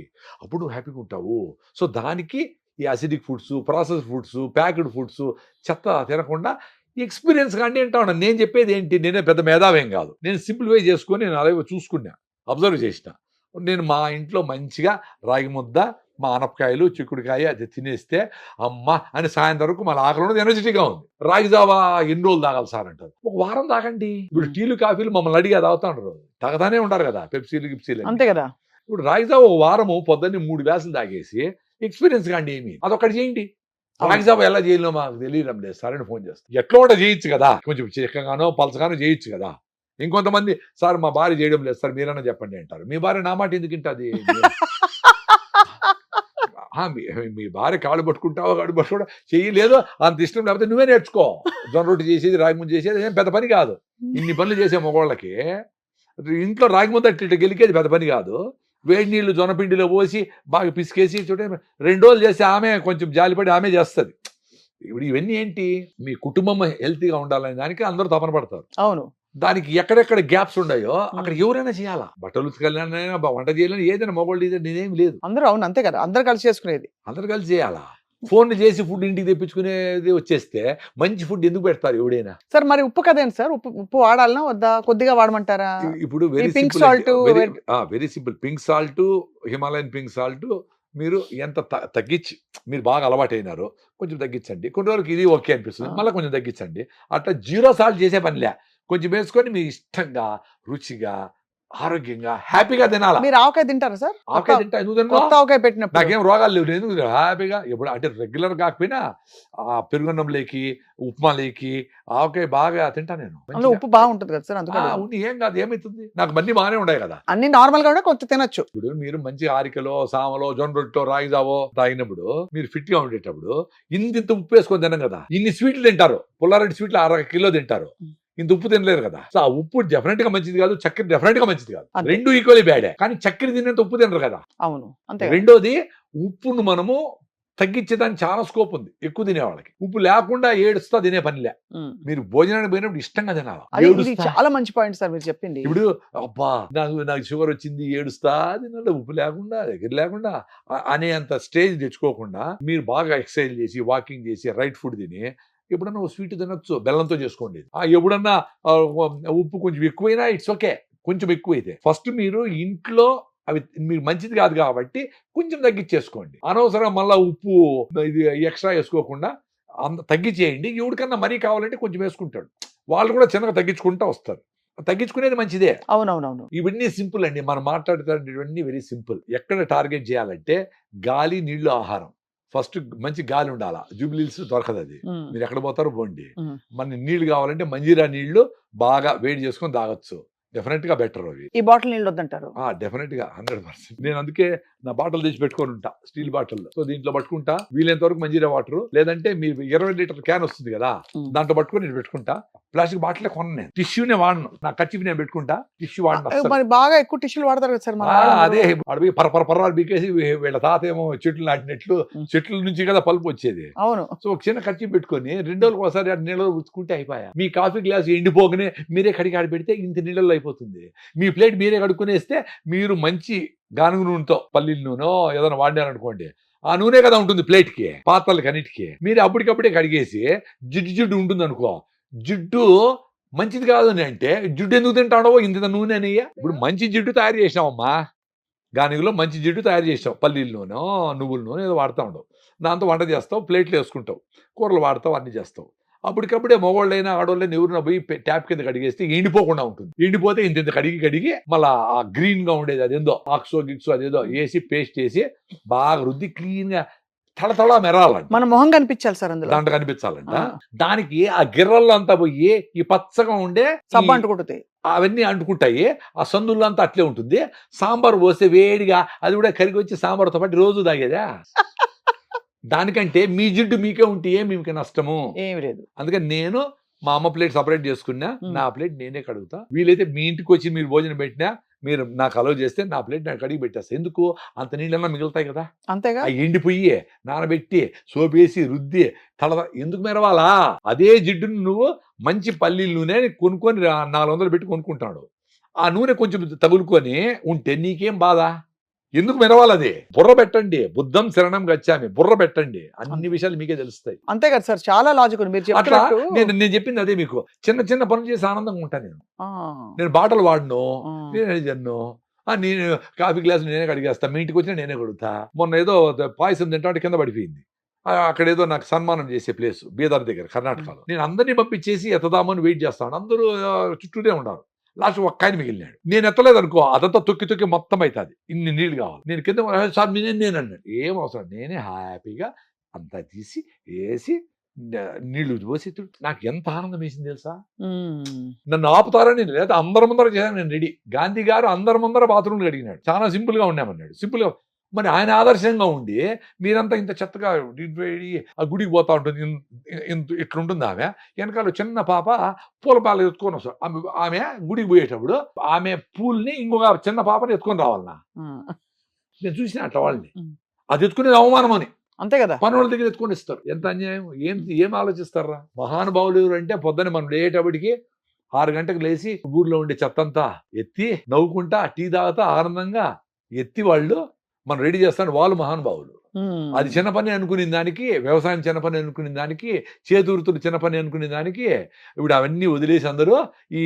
అప్పుడు నువ్వు హ్యాపీగా ఉంటావు. సో దానికి ఈ acidic foods, process foods, packed foods చెత్త తినకుండా ఎక్స్పీరియన్స్ కానీ అంటా ఉన్నాను. నేను చెప్పేది ఏంటి, నేనే పెద్ద మేధావేం కాదు, నేను సింప్లిఫై చేసుకొని నేను అలాగే చూసుకున్నా, అబ్జర్వ్ చేసిన. నేను మా ఇంట్లో మంచిగా రాగి ముద్ద, మా ఆనపకాయలు, చిక్కుడుకాయ అది తినేస్తే అమ్మ అని సాయంత్రం వరకు మన ఆకలి ఉన్నది, ఎనర్జెటిక్గా ఉంది. రాగి జావా ఎన్ని రోజులు తాగాలి సార్ అంటారు, ఒక వారం తాగండి. ఇప్పుడు టీలు కాఫీలు మమ్మల్ని అడిగి తాగుతా ఉంటారు, తాగుతానే ఉంటారు కదా, పెప్సీలు గిప్సీలు అంతే కదా. ఇప్పుడు రాగి జావా ఒక వారము పొద్దున్నే 3 గ్లాసులు తాగేసి ఎక్స్పీరియన్స్ కాండి ఏమి, అదొకటి చేయండి. రాగి జావా ఎలా చేయాలో మాకు తెలియడం లేదు సార్ అని ఫోన్ చేస్తాను. ఎట్లా కూడా చేయొచ్చు కదా, కొంచెం చిక్కగానో పలసగానో చేయొచ్చు కదా. ఇంకొంతమంది సార్ మా భార్య చేయడం లేదు సార్ మీరన్నా చెప్పండి అంటారు. మీ భార్య నా మాట ఎందుకు వింటుంది? మీ భార్య కాళ్ళు పట్టుకుంటావో కాళ్ళు పట్టుకుంటా చేయలేదు, అంత ఇష్టం లేకపోతే నువ్వే నేర్చుకో. జొన్న రొట్టి చేసేది, రాగి ముద్ద చేసేది ఏం పెద్ద పని కాదు. ఇన్ని పనులు చేసే మగవాళ్ళకి ఇంట్లో రాగి ముద్ద ఇట్లా గెలికేది పెద్ద పని కాదు. వేడి నీళ్లు జొన్నపిండిలో పోసి బాగా పిసికేసి చూడండి 2 రోజులు చేసి ఆమె కొంచెం జాలిపడి ఆమె చేస్తుంది. ఇప్పుడు ఇవన్నీ ఏంటి, మీ కుటుంబం హెల్తీగా ఉండాలనే దానికి అందరూ తపన పడతారు. అవును. దానికి ఎక్కడెక్కడ గ్యాప్స్ ఉన్నాయో అక్కడ ఎవరైనా చేయాలా, బట్టలు ఉతకాలైనా, వంట చేయాలని, ఏదైనా మొబైల్ నేనేం లేదు, అందరూ. అవును అంతే కదా, అందరు కలిసి చేసుకునేది, అందరు కలిసి చేయాలా. ఫోన్లు చేసి ఫుడ్ ఇంటికి తెప్పించుకునేది వచ్చేస్తే మంచి ఫుడ్ ఎందుకు పెడతారు ఎవడైనా? సార్ మరి ఉప్పు కదేంటి సార్, ఉప్పు వాడాలనా వద్దా, కొద్దిగా వాడమంటారా? ఇప్పుడు very pink salt, very simple. Pink salt, Himalayan pink salt మీరు ఎంత తగ్గించి, మీరు బాగా అలవాటు అయినారు కొంచెం తగ్గించండి. కొన్ని రోజులకి ఇది ఓకే అనిపిస్తుంది, మళ్ళీ కొంచెం తగ్గించండి. అట్లా 0 సాల్ట్ చేసే పనిలే, కొంచెం వేసుకొని మీ ఇష్టంగా, రుచిగా, ఆరోగ్యంగా, హ్యాపీగా తినాలా. మీరు ఆవకాయ తింటారా సార్? ఆవకాయ తింటా, ఎందుకు తిన్నా? కొత్త ఆవకాయ పెట్టినప్పుడు నాకేం రోగాలు లేవు, ఎందుకు హ్యాపీగా. ఎప్పుడు అంటే రెగ్యులర్ కాకపోయినా పెరుగున్నంలోకి, ఉప్మాలోకి ఆవకాయ బాగా తింటా నేను. అందులో ఉప్పు బాగుంటుంది కదా సార్, అందుకని ఏం కాదు, ఏమవుతుంది, నాకు మళ్ళీ బాగానే ఉన్నాయి కదా. అన్ని నార్మల్ గా కొంచెం తినొచ్చు. ఇప్పుడు మీరు మంచి ఆరికలో, సామలో, జొన్న రొట్టెలో, రాగి జావో తాగినప్పుడు మీరు ఫిట్ గా ఉండేటప్పుడు ఇంత ఉప్పు వేసుకొని తినం కదా. ఇన్ని స్వీట్లు తింటారు, పుల్లారెడ్డి స్వీట్లు 1/2 కిలో తింటారు, ఇంత ఉప్పు తినలేరు కదా. సో ఆ ఉప్పు డెఫినెట్ గా మంచిది కాదు, చక్కెర డెఫినెట్ గా మంచిది కాదు, రెండు ఈక్వల్లీ బ్యాడే. కానీ చక్కెర తినేంత ఉప్పు తినరు కదా. అవును అంతే. రెండోది, ఉప్పును మనము తగ్గించేదానికి చాలా స్కోప్ ఉంది. ఎక్కువ తినే వాళ్ళకి ఉప్పు లేకుండా ఏడుస్తా తినే పనిలే. మీరు భోజనానికి పోయినప్పుడు ఇష్టంగా తినాలి. చాలా మంచి పాయింట్ సార్ మీరు చెప్పింది. ఇప్పుడు అబ్బా నాకు షుగర్ వచ్చింది ఏడుస్తా తినాలి, ఉప్పు లేకుండా, దగ్గర లేకుండా అనే అంత స్టేజ్ తెచ్చుకోకుండా మీరు బాగా ఎక్సర్సైజ్ చేసి, వాకింగ్ చేసి, రైట్ ఫుడ్ తిని ఎప్పుడన్నా స్వీట్ తినొచ్చు, బెల్లంతో చేసుకోండి. ఎప్పుడన్నా ఉప్పు కొంచెం ఎక్కువైనా ఇట్స్ ఓకే, కొంచెం ఎక్కువైతే ఫస్ట్ మీరు ఇంట్లో అవి మీకు మంచిది కాదు కాబట్టి కొంచెం తగ్గించేసుకోండి. అనవసరం మళ్ళీ ఉప్పు ఇది ఎక్స్ట్రా వేసుకోకుండా తగ్గించేయండి. ఎవరికన్నా మరీ కావాలంటే కొంచెం వేసుకుంటాడు, వాళ్ళు కూడా చిన్నగా తగ్గించుకుంటా వస్తారు. తగ్గించుకునేది మంచిదే. అవునవునవును. ఇవన్నీ సింపుల్ అండి, మనం మాట్లాడుతారు ఇవన్నీ వెరీ సింపుల్. ఎక్కడ టార్గెట్ చేయాలంటే గాలి, నీళ్లు, ఆహారం. ఫస్ట్ మంచి గాలి ఉండాలా, జూబ్లీహిల్స్ దొరకదు అది, మీరు ఎక్కడ పోతారో పోండి. మన నీళ్లు కావాలంటే మంజీరా నీళ్లు బాగా వేడి చేసుకొని తాగొచ్చు, డెఫినెట్ గా బెటర్ అవి. ఈ బాటిల్ నీళ్ళు వద్దంటారు? డెఫినెట్ గా 100%. నేను అందుకే నా బాటిల్ తెచ్చి పెట్టుకొని ఉంటా, స్టీల్ బాటిల్. సో దీంట్లో పట్టుకుంటా, వీలైనంత వరకు మంజీరా వాటర్, లేదంటే మీ 20 లీటర్ క్యాన్ వస్తుంది కదా, దాంట్లో పట్టుకొని నేను పెట్టుకుంటా. ప్లాస్టిక్ బాటిలే కొన్నాను నేను. టిష్యూనే వాడను. నా ఖర్చు నేను పెట్టుకుంటా, టిష్యూ వాడను అస్సలు. మరి బాగా ఎక్కువ టిష్యూలు వాడతారు కదా సార్ మన ఆ, వాళ్ళందరూ. అదే అడవి పరపరాలు బీకేసి వీళ్ళ తాత ఏమో చెట్లు నాటినట్లు చెట్ల నుంచి కదా పలుపు వచ్చేది. అవును. సో ఒక చిన్న ఖర్చు పెట్టుకొని 2 రోజులకు ఒకసారి నీళ్ళలో ఉచ్చుకుంటే అయిపోయా. మీ కాఫీ గ్లాస్ ఎండిపోగానే మీరే కడిగి ఆడి పెడితే ఇంత నీళ్ళలో అయిపోతుంది. మీ ప్లేట్ మీరే కడుక్కునేస్తే మీరు మంచి గానుగ నూనెతో పల్లీల నూనె ఏదైనా వాడారనుకోండి, ఆ నూనె కదా ఉంటుంది ప్లేట్కి, పాత్రలకి అన్నిటికీ. మీరు అప్పటికప్పుడే కడిగేసి జిడ్డు ఉంటుంది అనుకో, జిడ్డు మంచిది కాదు అని అంటే జిడ్డు ఎందుకు తింటాడో ఇంత నూనె అనయ్యా. ఇప్పుడు మంచి జిడ్డు తయారు చేసినామమ్మా, గానుగలో మంచి జిడ్డు తయారు చేసావు, పల్లీల నూనె నువ్వుల నూనె ఏదో వాడుతూ ఉండవు, దాంతో వంట చేస్తావు, ప్లేట్లు వేసుకుంటావు, కూరలు వాడతావు, అన్ని చేస్తావు. అప్పటికప్పుడే మగవాళ్ళైనా ఆడవాళ్ళైనా ఎవరైనా పోయి ట్యాప్ కింద కడిగేస్తే ఎండిపోకుండా ఉంటుంది. ఎండిపోతే ఇంత కడిగి మళ్ళీ ఆ గ్రీన్ గా ఉండేది అదేందో ఆక్సో గిక్సో అదేదో వేసి పేస్ట్ వేసి బాగా రుద్ది క్లీన్ గా తళతళ మెరాలంట. మన మొహం కనిపించాలి సార్ అందులో. దాంట్లో కనిపించాలంట. దానికి ఆ గిర్రల్లో అంతా పోయి ఈ పచ్చగా ఉండే సబ్బు అంటుకుంటుంది, అవన్నీ అంటుకుంటాయి. ఆ సందుల్లో అంతా అట్లే ఉంటుంది. సాంబార్ పోస్తే వేడిగా అది కూడా కరిగి వచ్చి సాంబార్తో పాటు రోజు తాగేదా. దానికంటే మీ జిడ్డు మీకే ఉంటే మీకు నష్టము ఏమి లేదు. అందుకని నేను మా అమ్మ ప్లేట్ సపరేట్ చేసుకున్నా, నా ప్లేట్ నేనే కడుగుతా. వీలైతే మీ ఇంటికి వచ్చి మీరు భోజనం పెట్టినా మీరు నాకు అలౌ చేస్తే నా ప్లేట్ నాకు కడిగి పెట్టేస్తా. ఎందుకు అంత నీళ్ళన్నా మిగులుతాయి కదా. అంతేగా. ఎండిపోయి నానబెట్టి సోపేసి రుద్ది ఎందుకు మెరవాలా. అదే జిడ్డును నువ్వు మంచి పల్లీల నూనె కొనుక్కొని 400 పెట్టి కొనుక్కుంటాడు. ఆ నూనె కొంచెం తగులుకొని ఉంటే నీకేం బాధ. ఎందుకు మెరవాలది. బుర్ర పెట్టండి, బుద్ధం శరణం గచ్చామి, బుర్ర పెట్టండి, అన్ని విషయాలు మీకే తెలుస్తాయి. అంతే కదా సార్, చాలా లాజిక్ ఉంది మీరు అట్లా చెప్పినట్టు. నేను చెప్పింది అదే. మీకు చిన్న చిన్న పనులు చేసి ఆనందంగా ఉంటాను నేను బాటలు వాడను, నేనే జన్ను, నేను కాఫీ గ్లాస్ నేనే కడిగేస్తా, మీ ఇంటికి వచ్చినా నేనే కడుగుతా. మొన్న ఏదో పాయసం తింటే కింద పడిపోయింది. అక్కడ ఏదో నాకు సన్మానం చేసే ప్లేస్ బీదర్ దగ్గర కర్ణాటకలో. నేను అందరినీ పంపించేసి ఎత్తదామని వెయిట్ చేస్తాను. అందరూ చుట్టూనే ఉన్నారు. లాస్ట్ ఒక్కాయన మిగిలినాడు. నేను ఎత్తలేదు అనుకో, అదంతా తొక్కి మొత్తం అవుతుంది. ఇన్ని నీళ్ళు కావాలి. నేను కింద సార్ నేను అన్నాడు. ఏం అవసరం, నేనే హ్యాపీగా అంతా తీసి వేసి నీళ్లు పోసి నాకు ఎంత ఆనందం వేసింది తెలుసా. నన్ను ఆపుతారని లేదా అందరి ముందర చేశాను నేను రెడీ. గాంధీ గారు అందరి ముందర బాత్రూమ్లు అడిగినాడు. చాలా సింపుల్ గా ఉన్నామన్నాడు. సింపుల్ గా మరి ఆయన ఆదర్శంగా ఉండి మీరంతా ఇంత చెత్తగా ఆ గుడికి పోతా ఉంటుంది. ఇట్లుంటుంది ఆమె. వెనకాల చిన్న పాప పూల పాలు ఎత్తుకొని వస్తాడు. ఆమె గుడికి పోయేటప్పుడు ఆమె పూల్ని ఇంకొక చిన్న పాపని ఎత్తుకొని రావాలన్నా. నేను చూసిన అట్లా వాళ్ళని అది ఎత్తుకునేది అవమానం అని. అంతే కదా. పనుల దగ్గర ఎత్తుకొని ఇస్తారు. ఎంత అన్యాయం. ఏం ఆలోచిస్తారా మహానుభావులు ఎవరు అంటే పొద్దున్న మనం లేటప్పటికి 6 గంటలకు లేచి ఊర్లో ఉండే చెత్తంతా ఎత్తి నవ్వుకుంటా టీ తాగుతా ఆనందంగా ఎత్తి వాళ్ళు మనం రెడీ చేస్తాను. వాళ్ళు మహానుభావులు. అది చిన్న పని అనుకునే దానికి, వ్యవసాయం చిన్న పని అనుకునే దానికి, చేతుర్తులు చిన్న పని అనుకునే దానికి ఇప్పుడు అవన్నీ వదిలేసి అందరూ ఈ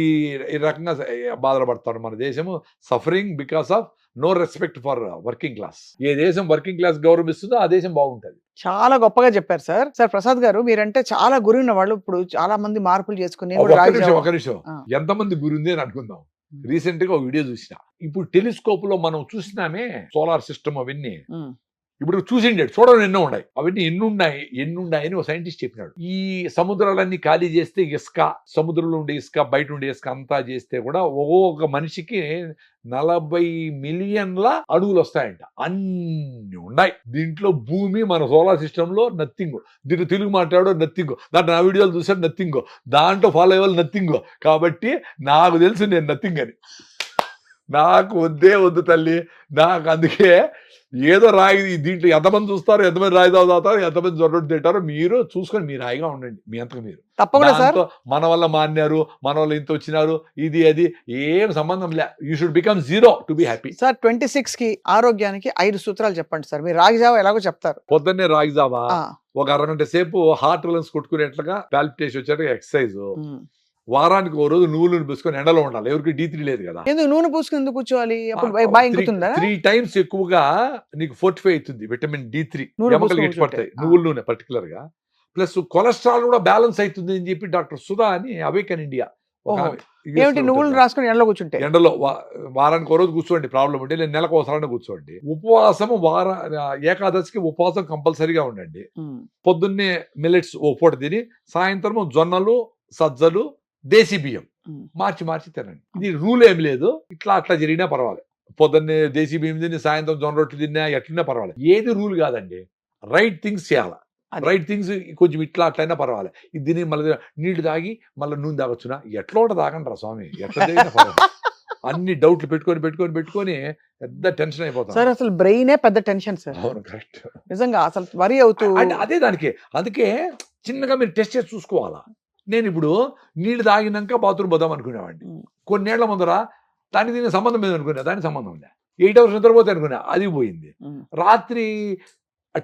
రకంగా బాధలు పడతారు. మన దేశము suffering because of no respect for working class. ఏ దేశం వర్కింగ్ క్లాస్ గౌరవిస్తుందో ఆ దేశం బాగుంటుంది. చాలా గొప్పగా చెప్పారు సార్. సార్ ప్రసాద్ గారు, మీరంటే చాలా గురి ఉన్న వాళ్ళు. ఇప్పుడు చాలా మంది మార్పులు చేసుకుని ఒక నిమిషం ఎంతమంది గురి ఉంది అని అనుకుందాం. రీసెంట్ గా ఒక వీడియో చూసిన. ఇప్పుడు టెలిస్కోప్ లో మనం చూసినామే సోలార్ సిస్టమ్ అవన్నీ. ఇప్పుడు చూసిండే చూడడం ఎన్నో ఉన్నాయి. అవన్నీ ఎన్ని ఉన్నాయని ఒక సైంటిస్ట్ చెప్పినాడు. ఈ సముద్రాలన్నీ ఖాళీ చేస్తే ఇసుక, సముద్రంలో ఉండే ఇసుక, బయట ఉండే ఇసుక అంతా చేస్తే కూడా ఒక్కొక్క మనిషికి 40 మిలియన్ల అడుగులు వస్తాయంట. అన్ని ఉన్నాయి దీంట్లో. భూమి మన సోలార్ సిస్టమ్ లో నథింగ్. దీంట్లో తెలుగు మాట్లాడో నథింగ్, దాంట్లో నా వీడియోలు చూసాడు నథింగ్, దాంట్లో ఫాలో అయ్యే వాళ్ళు నథింగ్. కాబట్టి నాకు తెలుసు నేను నథింగ్ అని. నాకు వద్దు తల్లి. నాకు అందుకే ఏదో రాయి దీంట్లో ఎంతమంది చూస్తారు, ఎంతమంది రాయి తాగుతారు, ఎంతమంది జొర్రొట్టు తింటారో మీరు చూసుకొని మీరు హాయిగా ఉండండి. మీ అంతకు మీరు తప్పకుండా సార్. మన వల్ల మాన్నారు, మన వాళ్ళు ఇంత వచ్చినారు, ఇది అది ఏం సంబంధం లే. You should become 0 to be happy. Sir 26 కి ఆరోగ్యానికి 5 సూత్రాలు చెప్పండి సార్. మీరు రాగి జావా ఎలాగో చెప్తారు. పొద్దున్నే రాగి జావా ఒక అరగంట సేపు హార్ట్ రిలన్స్ కొట్టుకునేట్లుగా పాల్పిటేషన్ వచ్చేట్టుగా ఎక్సర్సైజ్. వారానికి ఓ రోజు నువ్వులు పూసుకొని ఎండలో ఉండాలి. ఎవరికి D3 లేదు కదా. ఎందుకు నూనె పూసుకుని ఎందుకు కూర్చోవాలి? అప్పుడు బాగా ఇంకుతుందా? 3 times ఎక్కువగా నీకు ఫోర్టిఫై అవుతుంది. విటమిన్ D3 ఎముకలు పడతాయి నువ్వుల నూనె పర్టికులర్ గా. ప్లస్ కొలెస్ట్రాల్ కూడా బ్యాలెన్స్ అవుతుంది అని చెప్పి డాక్టర్ సుధా అని అవేకన్ ఇండియా ఏమిటి నువ్వులు రాసుకొని ఎండలో కూర్చుంటే, ఎండలో వారానికి ఒక రోజు కూర్చోండి. ప్రాబ్లం ఉంటే నేను నెలకు ఒకసారి కూర్చోండి. ఉపవాసము ఏకాదశికి ఉపవాసం కంపల్సరీగా ఉండండి. పొద్దున్నే మిల్లెట్స్ ఓ పూట తిని, సాయంత్రం జొన్నలు, సజ్జలు, దేశీ బియ్యం మార్చి తినండి. ఇది రూల్ ఏం లేదు. అట్లా జరిగినా పర్వాలేదు. పొద్దున్నే దేశీ బియ్యం తిని సాయంత్రం జొన్న రొట్టెలు తిన్నా ఎట్లన్నా పర్వాలేదు. ఏది రూల్ కాదండి. రైట్ థింగ్స్ చేయాలి. అది. రైట్ థింగ్స్ కొంచెం ఇట్లా అట్లయినా పర్వాలేదు. ఇది తిని మళ్ళీ నీళ్లు తాగి మళ్ళీ నూనె తాగొచ్చునా, ఎట్లా ఒకటి తాగంటారా స్వామి, ఎట్లా తాగినా పర్వాలేదు. అన్ని డౌట్లు పెట్టుకొని పెద్ద టెన్షన్ అయిపోతాం. సార్ అసలు బ్రెయినే పెద్ద టెన్షన్ సార్. అవును, కరెక్ట్. నిజంగా అసలు వరి అవుతూ అంటే అదే దానికి, అందుకే చిన్నగా మీరు టెస్ట్ చేసి చూసుకోవాలా. నేను ఇప్పుడు నీళ్లు తాగినాక బాత్రూమ్ పోదాం అనుకునేవాడిని. కొన్నేళ్ల ముందర దానికి దీనికి సంబంధం లేదు అనుకున్నా, దానికి సంబంధం ఉందా. 8 hours నిద్రపోతే అనుకున్నా, అది పోయింది. రాత్రి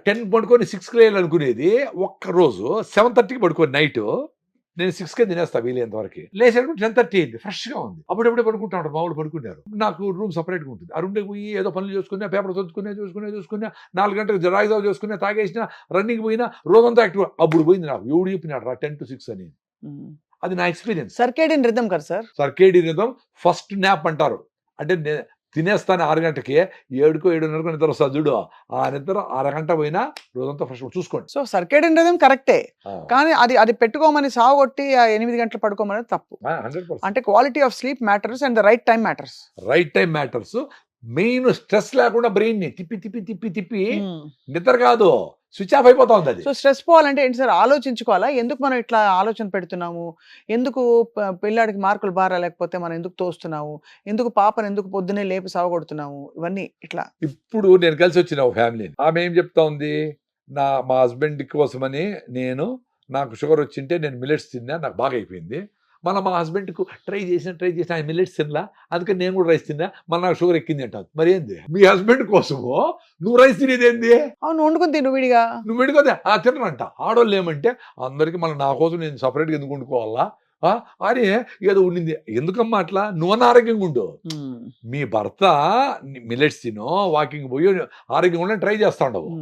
10 పడుకొని 6కి లేయాలి అనుకునేది, ఒక్కరోజు 7:30కి పడుకొని నైట్ నేను 6కే తినేస్తా వీలైనంత వరకు. లేచేటప్పుడు 10:30 అయింది, ఫ్రెష్గా ఉంది. అప్పుడెప్పుడే పడుకుంటాడు, మామూలు పడుకున్నారు. నాకు రూమ్ సపరేట్గా ఉంటుంది. ఆ రూమ్కి పోయి ఏదో పనులు చూసుకున్నా, పేపర్ చూసుకున్నా 4 గంటలకు రాయిదావు చేసుకున్నా, తాగేసిన, రన్నింగ్ పోయినా, రోజంతా యాక్టివ్. అప్పుడు పోయింది నాకు. ఎవడు చెప్పినాడు రా 10 to 6 అని. అది నా ఎక్స్పీరియన్స్. సర్కేడియన్ రిథమ్ కదా sir. Circadian rhythm first nap అంటారు. అంటే తినేస్తాను 6 గంటకి, 7కో 7:30కో నిద్ర వస్తుంది చూడు, ఆ నిద్ర అరగంట పోయినా రోజంతా ఫ్రెష్ చూసుకోండి. సో సర్కేడియన్ రిథమ్ కరెక్టే, కానీ అది పెట్టుకోమని సాగొట్టి ఆ 8 గంటలు పడుకోమని తప్పు. 100%. అంటే quality of sleep matters and the right time matters. Right time matters. Main stress లేకుండా బ్రెయిన్ ని తిప్పి నిద్ర కాదు, స్విచ్ ఆఫ్ అయిపోతా ఉంది అది. సో స్ట్రెస్ పోవాలంటే ఏంటి సార్, ఆలోచించుకోవాలా, ఎందుకు మనం ఇట్లా ఆలోచన పెడుతున్నాము, ఎందుకు పిల్లాడికి మార్కులు బాగా లేకపోతే మనం ఎందుకు తోస్తున్నాము, ఎందుకు పాపను ఎందుకు పొద్దునే లేపి సావగొడుతున్నాము, ఇవన్నీ ఇట్లా. ఇప్పుడు నేను కలిసి వచ్చిన ఒక ఫ్యామిలీని, ఆమె ఏం చెప్తా ఉంది, మా హస్బెండ్ కోసమని నాకు షుగర్ వచ్చింటే నేను మిల్లెట్స్ తిన్నా, నాకు బాగా అయిపోయింది. మళ్ళీ మా హస్బెండ్కు ట్రై చేసిన ఆయన మిల్లెట్స్ తినలా, అందుకని నేను కూడా రైస్ తిన్నా, మళ్ళీ నాకు షుగర్ ఎక్కింది అంటావు. మరి ఏంది, మీ హస్బెండ్ కోసము నువ్వు రైస్ తినేది ఏంది? అవును, వండుకుని తిను విడిగా, నువ్వు విడిపోతే తినరంట. ఆడవాళ్ళు ఏమంటే అందరికి మళ్ళీ నా కోసం నేను సపరేట్గా ఎందుకు వండుకోవాలా అని ఏదో ఉండింది. ఎందుకమ్మా అట్లా, నువ్వు ఆరోగ్యంగా ఉండు, మీ భర్త మిల్లెట్స్ తినో, వాకింగ్ పోయి ఆరోగ్యంగా ఉండని ట్రై చేస్తా ఉండవు,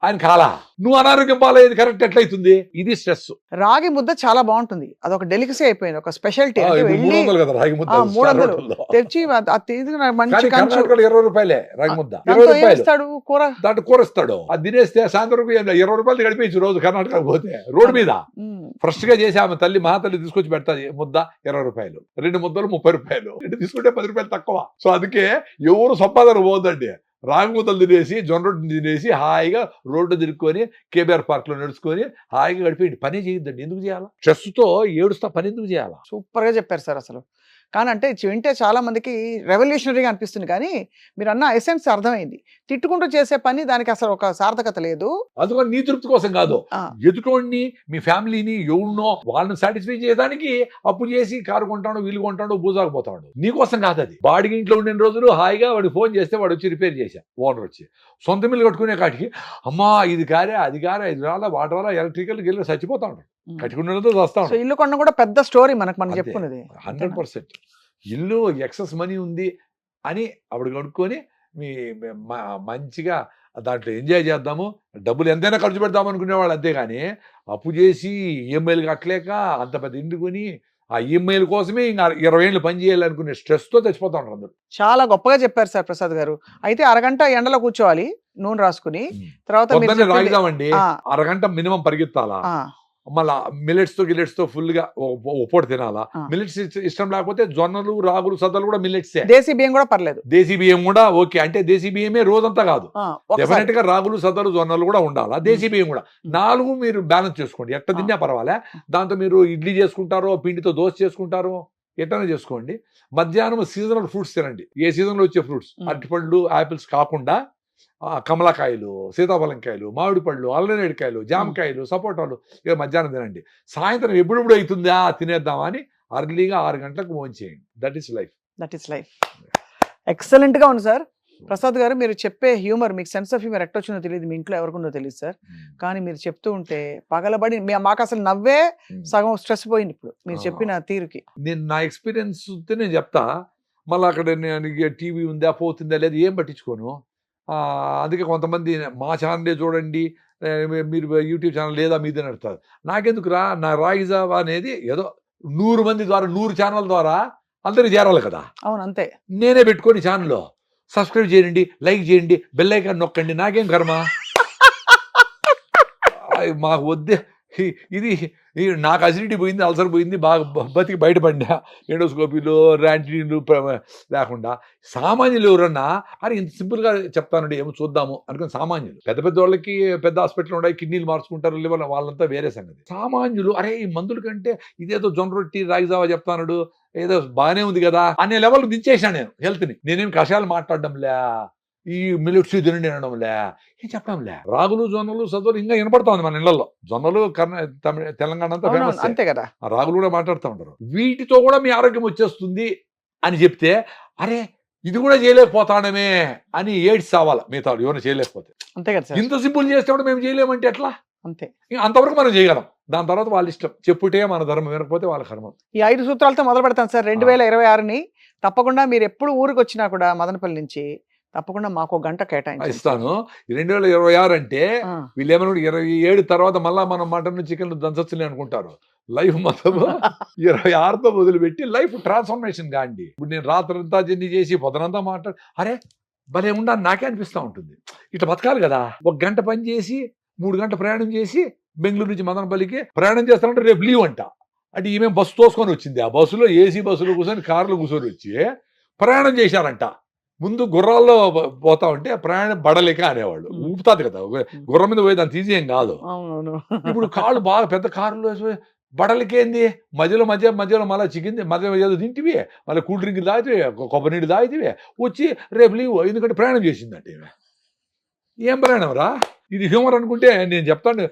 ఆయన కాలా, నువ్వు అనారోగ్యం పాలయ్యేది కరెక్ట్ ఎట్లయితుంది? ఇది స్ట్రెస్. రాగి ముద్ద చాలా బాగుంటుంది, అదొక డెలికసీ అయిపోయింది, ఒక స్పెషాలిటీ. 300 కదా రాగి ముద్ద, 300 తెచ్చి మంచి 20 రూపాయలే రాగి ముద్ద, 20 రూపాయలు కూర, దాంట్లో కూర ఇస్తాడు. అది తినేస్తే సాయంత్రం 20 రూపాయలు గడిపేసి రోజు కర్ణాటక పోతే రోడ్డు మీద ఫ్రెష్ గా చేసి ఆమె తల్లి మహాతల్లి తీసుకొచ్చి పెడతాది. ముద్ద 20 రూపాయలు, 2 ముద్దలు 30 రూపాయలు, 2 తీసుకుంటే 10 రూపాయలు తక్కువ. సో అందుకే ఎవరు సంపాదన పోదండి. రాగి ముద్దలు తినేసి, జొన్న రొట్టె తినేసి హాయిగా రోడ్డు తిరుక్కొని కేబీఆర్ పార్క్ లో నడుచుకొని హాయిగా గడిపేయండి. పని చేయొద్దండి. ఎందుకు చేయాలా? స్ట్రెస్ తో ఏడుస్తా పని ఎందుకు చేయాలా? సూపర్ గా చెప్పారు సార్. అసలు కానీ అంటే వింటే చాలా మందికి రెవల్యూషనరీగా అనిపిస్తుంది, కానీ మీరు అన్న ఎసెన్స్ అర్థమైంది. తిట్టుకుంటూ చేసే పని దానికి అసలు ఒక సార్థకత లేదు. అందుకని నీ తృప్తి కోసం కాదు, ఎదుటోడిని, మీ ఫ్యామిలీని, ఎవరినో వాళ్ళని సాటిస్ఫై చేయడానికి అప్పు చేసి కారు కొంటాడు, వీలు కొంటాడు, బూజాకపోతాడు. నీకోసం కాదు అది. బాడికి ఇంట్లో ఉండిన రోజులు హాయిగా వాడు ఫోన్ చేస్తే వాడు వచ్చి రిపేర్ చేశా, ఓనర్ వచ్చి. సొంత మిల్లు కట్టుకునే కాటికి అమ్మా ఇది కారా, అది కారా, ఇది రాలా, వాటర్ రాలా, ఎలక్ట్రికల్ గిల్లు చచ్చిపోతా ఉంటాడు. కట్టుకున్నదో వస్తా ఉంటాడు. ఇల్లు కొన్న కూడా పెద్ద స్టోరీ మనం చెప్పుకున్నది. 100% ఇల్లు ఎక్సెస్ మనీ ఉంది అని అప్పుడు కనుక్కొని మీ మంచిగా దాంట్లో ఎంజాయ్ చేద్దాము, డబ్బులు ఎంతైనా ఖర్చు పెడదాం అనుకునేవాళ్ళు. అంతేగాని అప్పు చేసి ఈఎంఐలు కట్టలేక అంత పెద్ద ఇంటి కొని ఆ ఈఎంఐల కోసమే ఇంకా 20 ఏళ్ళు పని చేయాలనుకునే స్ట్రెస్తో చచ్చిపోతా ఉంటారు అందరూ. చాలా గొప్పగా చెప్పారు సార్ ప్రసాద్ గారు. అయితే అరగంట ఎండలో కూర్చోవాలి నూనె రాసుకుని, తర్వాత రాయిదామండి, అరగంట మినిమం పరిగెత్తాలా, మళ్ళా మిల్లెట్స్ తో ఫుల్ గా పూట తినాలా. మిల్లెట్స్ ఇష్టం లేకపోతే జొన్నలు, రాగులు, సద్దలు కూడా మిల్లెట్స్. దేశీ బియ్యం కూడా పర్లేదు, దేశీ బియ్యం కూడా ఓకే. అంటే దేశీ బియ్యమే రోజంతా కాదు, డెఫినెట్ గా రాగులు, సద్దలు, జొన్నలు కూడా ఉండాలా. దేశీ బియ్యం కూడా 4 మీరు బ్యాలెన్స్ చేసుకోండి. ఎట్ట తిన్నా పర్వాలే. దాంతో మీరు ఇడ్లీ చేసుకుంటారో, పిండితో దోశ చేసుకుంటారో, ఎట్లనే చేసుకోండి. మధ్యాహ్నం సీజనల్ ఫ్రూట్స్ తినండి. ఏ సీజన్ లో వచ్చే ఫ్రూట్స్, అరటిపళ్ళు, ఆపిల్స్ కాకుండా కమలకాయలు, సీతాఫలంకాయలు, మామిడి పళ్ళు, అల్లనేడికాయలు, జామకాయలు, సపోటాలు ఇక మధ్యాహ్నం తినండి. సాయంత్రం ఎప్పుడెప్పుడు అవుతుందా తినేద్దామా అని అర్లీగా 6 గంటలకు భోంచేయండి. That is life. ఎక్సలెంట్ గా ఉంది సార్. ప్రసాద్ గారు మీరు చెప్పే హ్యూమర్, మీకు సెన్స్ ఆఫ్ హ్యూమర్ ఎట్టొచ్చిందో తెలియదు, మీ ఇంట్లో ఎవరికుందో తెలియదు సార్. కానీ మీరు చెప్తూ ఉంటే పగలబడి మాకు అసలు నవ్వే సగం స్ట్రెస్ పోయింది ఇప్పుడు మీరు చెప్పిన తీరుకి. నేను నా ఎక్స్పీరియన్స్ నేను చెప్తా. మళ్ళీ అక్కడ టీవీ ఉందా, పోతుందా లేదా ఏం పట్టించుకోను. అందుకే కొంతమంది మా ఛానలే చూడండి, మీరు యూట్యూబ్ ఛానల్ లేదా మీదే నడుస్తారు. నాకెందుకు నా రాయిజావా అనేది ఏదో 100 మంది ద్వారా, 100 ఛానల్ ద్వారా అందరికి చేరాలి కదా. అవును, అంతే. నేనే పెట్టుకొని ఛానల్లో సబ్స్క్రైబ్ చేయండి, లైక్ చేయండి, బెల్ ఐకాన్ నొక్కండి, నాకేం కర్మ. మాకు వద్దే ఇది నాకు అసిడిటీ పోయింది, అల్సర్ పోయింది, బాగా బతికి బయటపడినా ఎండోస్కోపీలు ర్యాంటీలు లేకుండా. సామాన్యులు ఎవరన్నా అరే ఇంత సింపుల్గా చెప్తానండి ఏమో చూద్దాము అనుకుని సామాన్యులు. పెద్ద పెద్ద వాళ్ళకి పెద్ద హాస్పిటల్ ఉన్నాయి, కిడ్నీలు మార్చుకుంటారు, లివర్, వాళ్ళంతా వేరే సంగతి. సామాన్యులు అరే ఈ మందుల కంటే ఇదేదో జొన్న రొట్టి రాగి జావా చెప్తాడు, ఏదో బాగానే ఉంది కదా అనే లెవెల్ దించేసాను నేను హెల్త్ని. నేనేం కషాయాలు మాట్లాడడంలే, ఈ మిల్లెట్స్ తినండి అనడంలే, ఏం చెప్పడంలే. రాగులు జొన్నలు సద్వలు ఇంకా వినపడతా ఉంది మన ఇళ్లలో. జొన్నలు తెలంగాణ అంతా ఫేమస్, అంతే కదా. రాగులు కూడా మాట్లాడుతూ ఉంటారు. వీటితో కూడా మీ ఆరోగ్యం వచ్చేస్తుంది అని చెప్తే అరే ఇది కూడా చేయలేకపోతాడమే అని ఏడ్స్ సావాలా మిగతా ఎవరైనా చేయలేకపోతే. అంతే కదా సార్. ఇంత సింపుల్ చేస్తే కూడా మేము చేయలేమంటే ఎట్లా? అంతే, అంతవరకు మనం చేయగలం. దాని తర్వాత వాళ్ళ ఇష్టం. చెప్పుటే మన ధర్మం, వినకపోతే వాళ్ళ కర్మం. ఈ 5 సూత్రాలతో మొదలు పెడతాను సార్ 2026ని. తప్పకుండా మీరు ఎప్పుడు ఊరికి వచ్చినా కూడా మదనపల్లి నుంచి తప్పకుండా మాకు గంట కేటాయించి ఇస్తాను. 2026 అంటే వీళ్ళు ఏమన్నా 27 తర్వాత మళ్ళా మనం మటన్ చికెన్ దంచొచ్చులే అనుకుంటారు. లైఫ్ మొత్తం 26తో మొదలుపెట్టి లైఫ్ ట్రాన్స్ఫర్మేషన్ కాండి. ఇప్పుడు నేను రాత్రంతా జర్నీ చేసి పొద్దునంతా మాట్లాడు అరే భలే ఉండాలి నాకే అనిపిస్తూ ఉంటుంది. ఇట్లా బతకాలి కదా. 1 గంట పని చేసి 3 గంటల ప్రయాణం చేసి బెంగళూరు నుంచి మదనపల్లికి ప్రయాణం చేస్తానంటే రేపు లీవ్ అంట. అంటే ఈమె బస్సు తోసుకొని వచ్చింది. ఆ బస్సులో ఏసీ బస్సులో కూర్చొని కార్లో కూర్చొని వచ్చి ప్రయాణం చేశారంట. ముందు గుర్రాల్లో పోతా ఉంటే ప్రయాణం బడలేక అనేవాళ్ళు. ఊపుతాది కదా గుర్రం మీద పోయి దాన్ని తీసేం కాదు. ఇప్పుడు కాళ్ళు బాగా పెద్ద కారులో బడలకేంది మధ్యలో మళ్ళీ చికెన్ మధ్యలో తింటివి, మళ్ళీ కూల్ డ్రింక్ తాగితే కొబ్బరి నీళ్ళు తాగితే వచ్చి రేపు లీవ్. ఎందుకంటే ప్రయాణం చేసిందంటే ఏం ప్రయాణం రా ఇది హ్యూమర్ అనుకుంటే నేను చెప్తాను,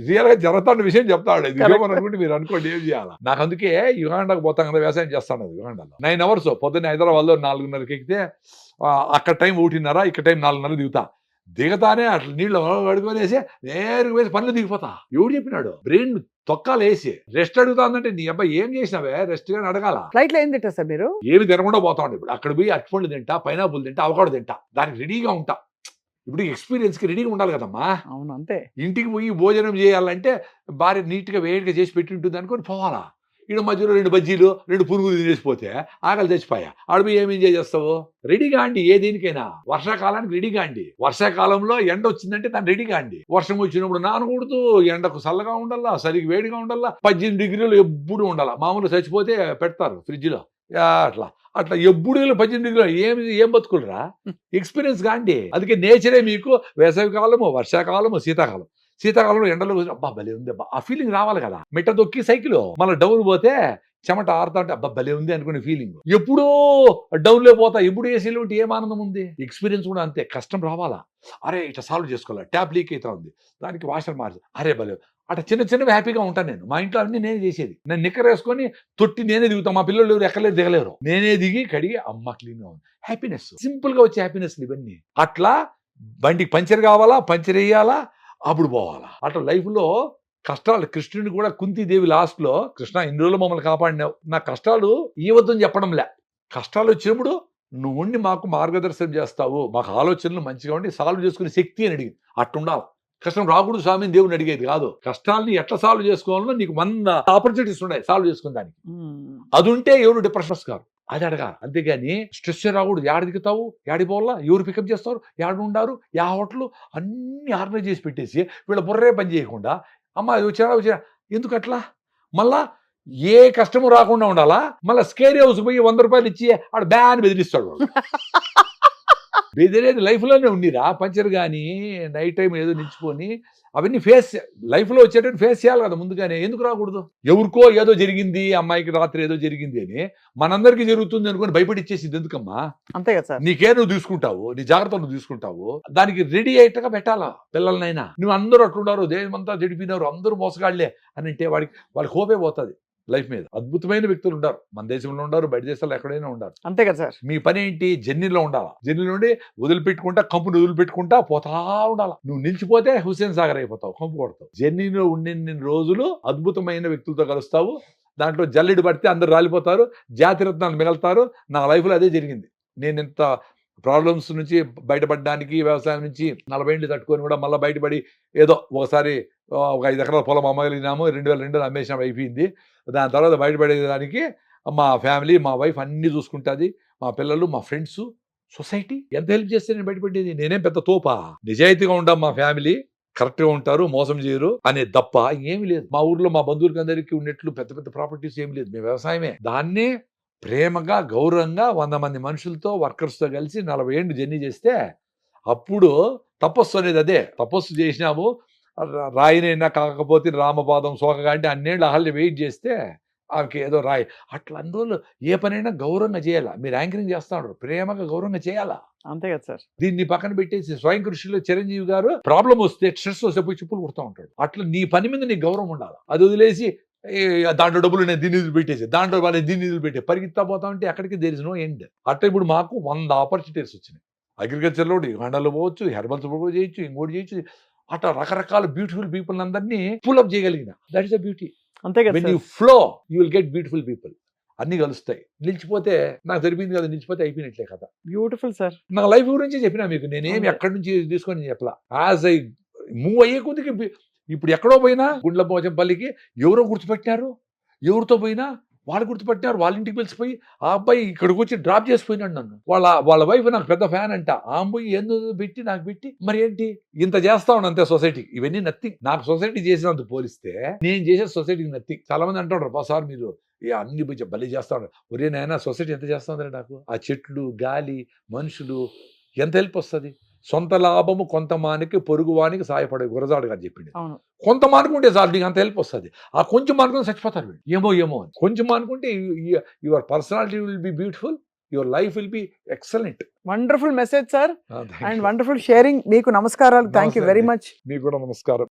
రియల్గా జరుగుతున్న విషయం చెప్తాడు. ఇది హ్యూమర్ అనుకుంటే మీరు అనుకోండి ఏం చేయాలి. నాకు అందుకే యుగాండాకు పోతాం కదా, వ్యవసాయం చేస్తాను. అది యుగాండాలో 9 hours పొద్దున్న హైదరాబాద్లో 4:30కి ఎక్కితే అక్కడ టైం 1:30, ఇక్కడ టైం 4:30 దిగుతా. దిగతానే అట్లా నీళ్ళు అడుగునేసి నేరుగా వేసి పనులు దిగిపోతా. ఎవడు చెప్పినాడు? బ్రెయిన్ తొక్కాలు వేసి రెస్ట్ అడుగుతా ఉందంటే నీ అబ్బాయి ఏం చేసినావే రెస్ట్ గాని అడగాల. ఫ్లైట్ లో ఏం తింటా సార్ మీరు? ఏమి తినకుండా పోతా ఉండే. ఇప్పుడు అక్కడ పోయి అరటిపండు తింటా, పైనాపుల్ తింటా, అవకాడో తింటా, దానికి రెడీగా ఉంటా. ఇప్పుడు ఎక్స్పీరియన్స్కి రెడీగా ఉండాలి కదమ్మా. అవును అంతే. ఇంటికి పోయి భోజనం చేయాలంటే భార్య నీట్గా వేడిగా చేసి పెట్టి ఉంటుంది అనుకొని పోవాలా. ఇక్కడ మధ్యలో 2 బజ్జీలు 2 పురుగులు తినేసిపోతే ఆకలి తెచ్చిపోయా. ఆడపోయి ఏం ఎంజాయ్ చేస్తావు? రెడీగా అండి ఏ దేనికైనా. వర్షాకాలానికి రెడీగా అండి. వర్షాకాలంలో ఎండ వచ్చిందంటే దాన్ని రెడీగా అండి. వర్షం వచ్చినప్పుడు నానకూడదు, ఎండకు చల్లగా ఉండాలా, చలికి వేడిగా ఉండాలా, 18 degrees ఎప్పుడు ఉండాలా. మామూలు చచ్చిపోతే పెడతారు ఫ్రిడ్జ్లో అట్లా ఎప్పుడు 18 degrees ఏం బతుకులరా? ఎక్స్పీరియన్స్ కాండి. అందుకే నేచరే మీకు వేసవి కాలము, వర్షాకాలము, శీతాకాలం. శీతాకాలంలో ఎండలో అబ్బా భలే ఉంది అబ్బా ఆ ఫీలింగ్ రావాలి కదా. మెట్ట దొక్కి సైకిల్ మళ్ళీ డౌన్ పోతే చెమట ఆరుతా అంటే అబ్బా భలే ఉంది అనుకునే ఫీలింగ్. ఎప్పుడో డౌన్లో పోతా, ఎప్పుడు ఏసీలో ఉంటే ఏం ఆనందం ఉంది. ఎక్స్పీరియన్స్ కూడా అంతే. కష్టం రావాలా. అరే ఇట్లా సాల్వ్ చేసుకోవాలి, ట్యాప్ లీక్ అవుతా ఉంది, దానికి వాషర్ మార్చి అరే భలే అట్లా చిన్నవి హ్యాపీగా ఉంటాను నేను. మా ఇంట్లో అన్ని నేనే చేసేది. నేను నిక్కర్ వేసుకొని తొట్టి నేనే దిగుతాను. మా పిల్లలు ఎవరు ఎక్కలేదు దిగలేరు. నేనే దిగి కడిగి అమ్మ క్లీన్గా ఉంది. హ్యాపీనెస్, సింపుల్గా వచ్చే హ్యాపీనెస్ ఇవన్నీ. అట్లా బండికి పంచర్ కావాలా, పంచర్ వేయాలా, అప్పుడు పోవాలా. అట్లా లైఫ్లో కష్టాలు. కృష్ణుని కూడా కుంతీదేవి లాస్ట్లో కృష్ణ ఇన్ని రోజులు మమ్మల్ని కాపాడినావు, నా కష్టాలు ఇవ్వద్దని చెప్పడంలే. కష్టాలు వచ్చినప్పుడు నువ్వు ఉండి మాకు మార్గదర్శనం చేస్తావు, మాకు ఆలోచనలు మంచిగా ఉండి సాల్వ్ చేసుకునే శక్తి అని అడిగింది. అట్టుండాలి. కష్టం రాకూడదు స్వామి అని దేవుడిని అడిగేది కాదు. కష్టాలని ఎట్లా సాల్వ్ చేసుకోవాలో నీకు 100 ఆపర్చునిటీస్ ఉన్నాయి సాల్వ్ చేసుకునే దానికి. అది ఉంటే ఎవరు డిప్రెషన్స్ కాదు. అది అడగాలి. అంతేగాని స్ట్రెస్ రాకూడదు. ఏడ దిగుతావు, ఏడిపోవాలా, ఎవరు పికప్ చేస్తారు, ఏడ ఉండారు, యా హోటల్ అన్ని ఆర్గనైజ్ చేసి పెట్టేసి వీళ్ళ బుర్రే పని చేయకుండా అమ్మ వచ్చారా ఎందుకు అట్లా. మళ్ళా ఏ కష్టము రాకుండా ఉండాలా. మళ్ళీ స్కేర్ హౌస్ పోయి 100 రూపాయలు ఇచ్చి ఆడ బ్యాన్ బెదిరిస్తాడు. బెదిరేది లైఫ్లోనే ఉండిరా. పంచర్ కానీ నైట్ టైం ఏదో నిలిచిపోని అవన్నీ లైఫ్లో వచ్చేటట్టు ఫేస్ చేయాలి కదా ముందుగానే. ఎందుకు రాకూడదు? ఎవరికో ఏదో జరిగింది, అమ్మాయికి రాత్రి ఏదో జరిగింది అని మనందరికీ జరుగుతుంది అనుకుని భయపడిచ్చేసింది ఎందుకమ్మా? అంతే కదా సార్. నీకే నువ్వు తీసుకుంటావు, నీ జాగ్రత్త నువ్వు తీసుకుంటావు. దానికి రెడీ అయ్యేట్టుగా పెట్టాలా పిల్లలనైనా. నువ్వు అందరూ అట్లున్నారు, దేశమంతా జడిపినారు, అందరూ మోసగాళ్లే అని అంటే వాళ్ళకి హోపే పోతుంది లైఫ్ మీద. అద్భుతమైన వ్యక్తులు ఉంటారు, మన దేశంలో ఉంటారు, బయట దేశాల్లో ఎక్కడైనా ఉంటారు. అంతే కదా సార్. మీ పని ఏంటి? జర్నీలో ఉండాలా. జర్నీలో ఉండి వదిలిపెట్టుకుంటా, కంపుని వదిలిపెట్టుకుంటా పోతా ఉండాలా. నువ్వు నిలిచిపోతే హుస్సేన్ సాగర్ అయిపోతావు, కంపు కొడతావు. జర్నీలో ఉండిన రోజులు అద్భుతమైన వ్యక్తులతో కలుస్తావు. దాంట్లో జల్లెడు పడితే అందరు రాలిపోతారు, జాతిరత్నాలు మిగలుతారు. నా లైఫ్లో అదే జరిగింది. నేను ఇంత ప్రాబ్లమ్స్ నుంచి బయటపడడానికి వ్యవసాయం నుంచి 40 ఏళ్ళు తట్టుకొని కూడా మళ్ళీ బయటపడి ఏదో ఒకసారి ఒక 5 ఎకరాల పొలం అమ్మగలిగినాము. 2002 అమ్మేసినాము, అయిపోయింది. దాని తర్వాత బయటపడేదానికి మా ఫ్యామిలీ, మా వైఫ్ అన్నీ చూసుకుంటుంది, మా పిల్లలు, మా ఫ్రెండ్స్, సొసైటీ ఎంత హెల్ప్ చేస్తే నేను బయటపడేది. నేనేం పెద్ద తోపా? నిజాయితీగా ఉంటాం మా ఫ్యామిలీ. కరెక్ట్ గా ఉంటారు, మోసం చేయరు అనే తప్ప ఏమి లేదు. మా ఊర్లో మా బంధువులకి అందరికీ ఉన్నట్లు పెద్ద పెద్ద ప్రాపర్టీస్ ఏమి లేదు. మేము వ్యవసాయమే. దాన్నే ప్రేమగా గౌరవంగా 100 మంది మనుషులతో వర్కర్స్ తో కలిసి 40 ఏళ్ళు జర్నీ చేస్తే అప్పుడు తపస్సు అనేది అదే. తపస్సు చేసినాము, రాయినైనా కాకపోతే రామపాదం సోకగా అంటే అన్నేళ్ళు అహల్య వెయిట్ చేస్తే ఆమెకి ఏదో రాయి. అట్లా అందువల్ల ఏ పనైనా గౌరవంగా చేయాలా. మీరు యాంకరింగ్ చేస్తా ఉంటారు, ప్రేమగా గౌరవంగా చేయాలా. అంతే కదా సార్. దీన్ని పక్కన పెట్టేసి స్వయం కృషిలో చిరంజీవి గారు ప్రాబ్లం వస్తే స్ట్రెస్ వస్తే పోయి చెప్పులు కుడతా ఉంటాడు. అట్లా నీ పని మీద నీకు గౌరవం ఉండాలి. అది వదిలేసి దాంట్లో డబ్బులు నేను దీన్ని నిధులు పెట్టేసి దాంట్లో వాళ్ళు దీన్ని నిధులు పెట్టే పరిగెత్తా పోతా ఉంటే అక్కడికి దేర్ ఇస్ నో ఎండ్. అట్లా ఇప్పుడు మాకు 100 ఆపర్చునిటీస్ వచ్చినాయి. అగ్రికల్చర్లో హండల్లో పోవచ్చు, హెర్బల్స్ చేయొచ్చు, ఇంకోటి చేయొచ్చు. అట్లా రకరకాల బ్యూటిఫుల్ పీపుల్ అందరినీ పుల్అప్ చేయగలిగిన. That is the beauty. అంతే కదా when sir. You flow you will get beautiful people. అన్ని కలుస్తాయి. నిలిచిపోతే నాకు జరిపింది కదా, నిలిచిపోతే అయిపోయినట్లే కదా. Beautiful sir. నా లైఫ్ గురించి చెప్పినా మీకు. నేనేమి అంతే. ఎక్కడి నుంచి తీసుకొని చెప్పలా. యాజ్ ఐ మూవ్ అయ్యే కొద్దికి ఇప్పుడు ఎక్కడో పోయినా గుండ్లపోచంపల్లికి ఎవరో గుర్తుపెట్టారు, ఎవరితో పోయినా వాళ్ళు గుర్తుపెట్టారు. వాళ్ళ ఇంటికి పిలిచిపోయి ఆ అబ్బాయి ఇక్కడికి వచ్చి డ్రాప్ చేసిపోయినాడు నన్ను. వాళ్ళ వైఫ్ నాకు పెద్ద ఫ్యాన్ అంట. ఆ అమ్మాయి ఎందుకు పెట్టి నాకు పెట్టి మరి ఏంటి ఇంత చేస్తా ఉన్నాను అంతే సొసైటీకి. ఇవన్నీ నథింగ్. నాకు సొసైటీ చేసినంత పోలిస్తే నేను చేసే సొసైటీకి నథింగ్. చాలా మంది అంటారు సార్ మీరు అన్ని బలి చేస్తా ఉన్నారు. ఒరే నాయన సొసైటీ ఎంత చేస్తా ఉందంటే నాకు ఆ చెట్లు, గాలి, మనుషులు ఎంత హెల్ప్ వస్తుంది. సొంత లాభము కొంత మానికి పొరుగువానికి సాయపడే గురజాడు గారు చెప్పింది. అవును. కొంత మానుకుంటే చాలు నీకు అంత హెల్ప్ వస్తుంది. ఆ కొంచెం మానుకుంటే చచ్చిపోతారు వీళ్ళు. ఏమో అని కొంచెం మానుకుంటే your personality will be beautiful, your life will be excellent. Wonderful message sir and wonderful sharing. మీకు నమస్కారాలు. Thank you very much. మీకు కూడా నమస్కారం.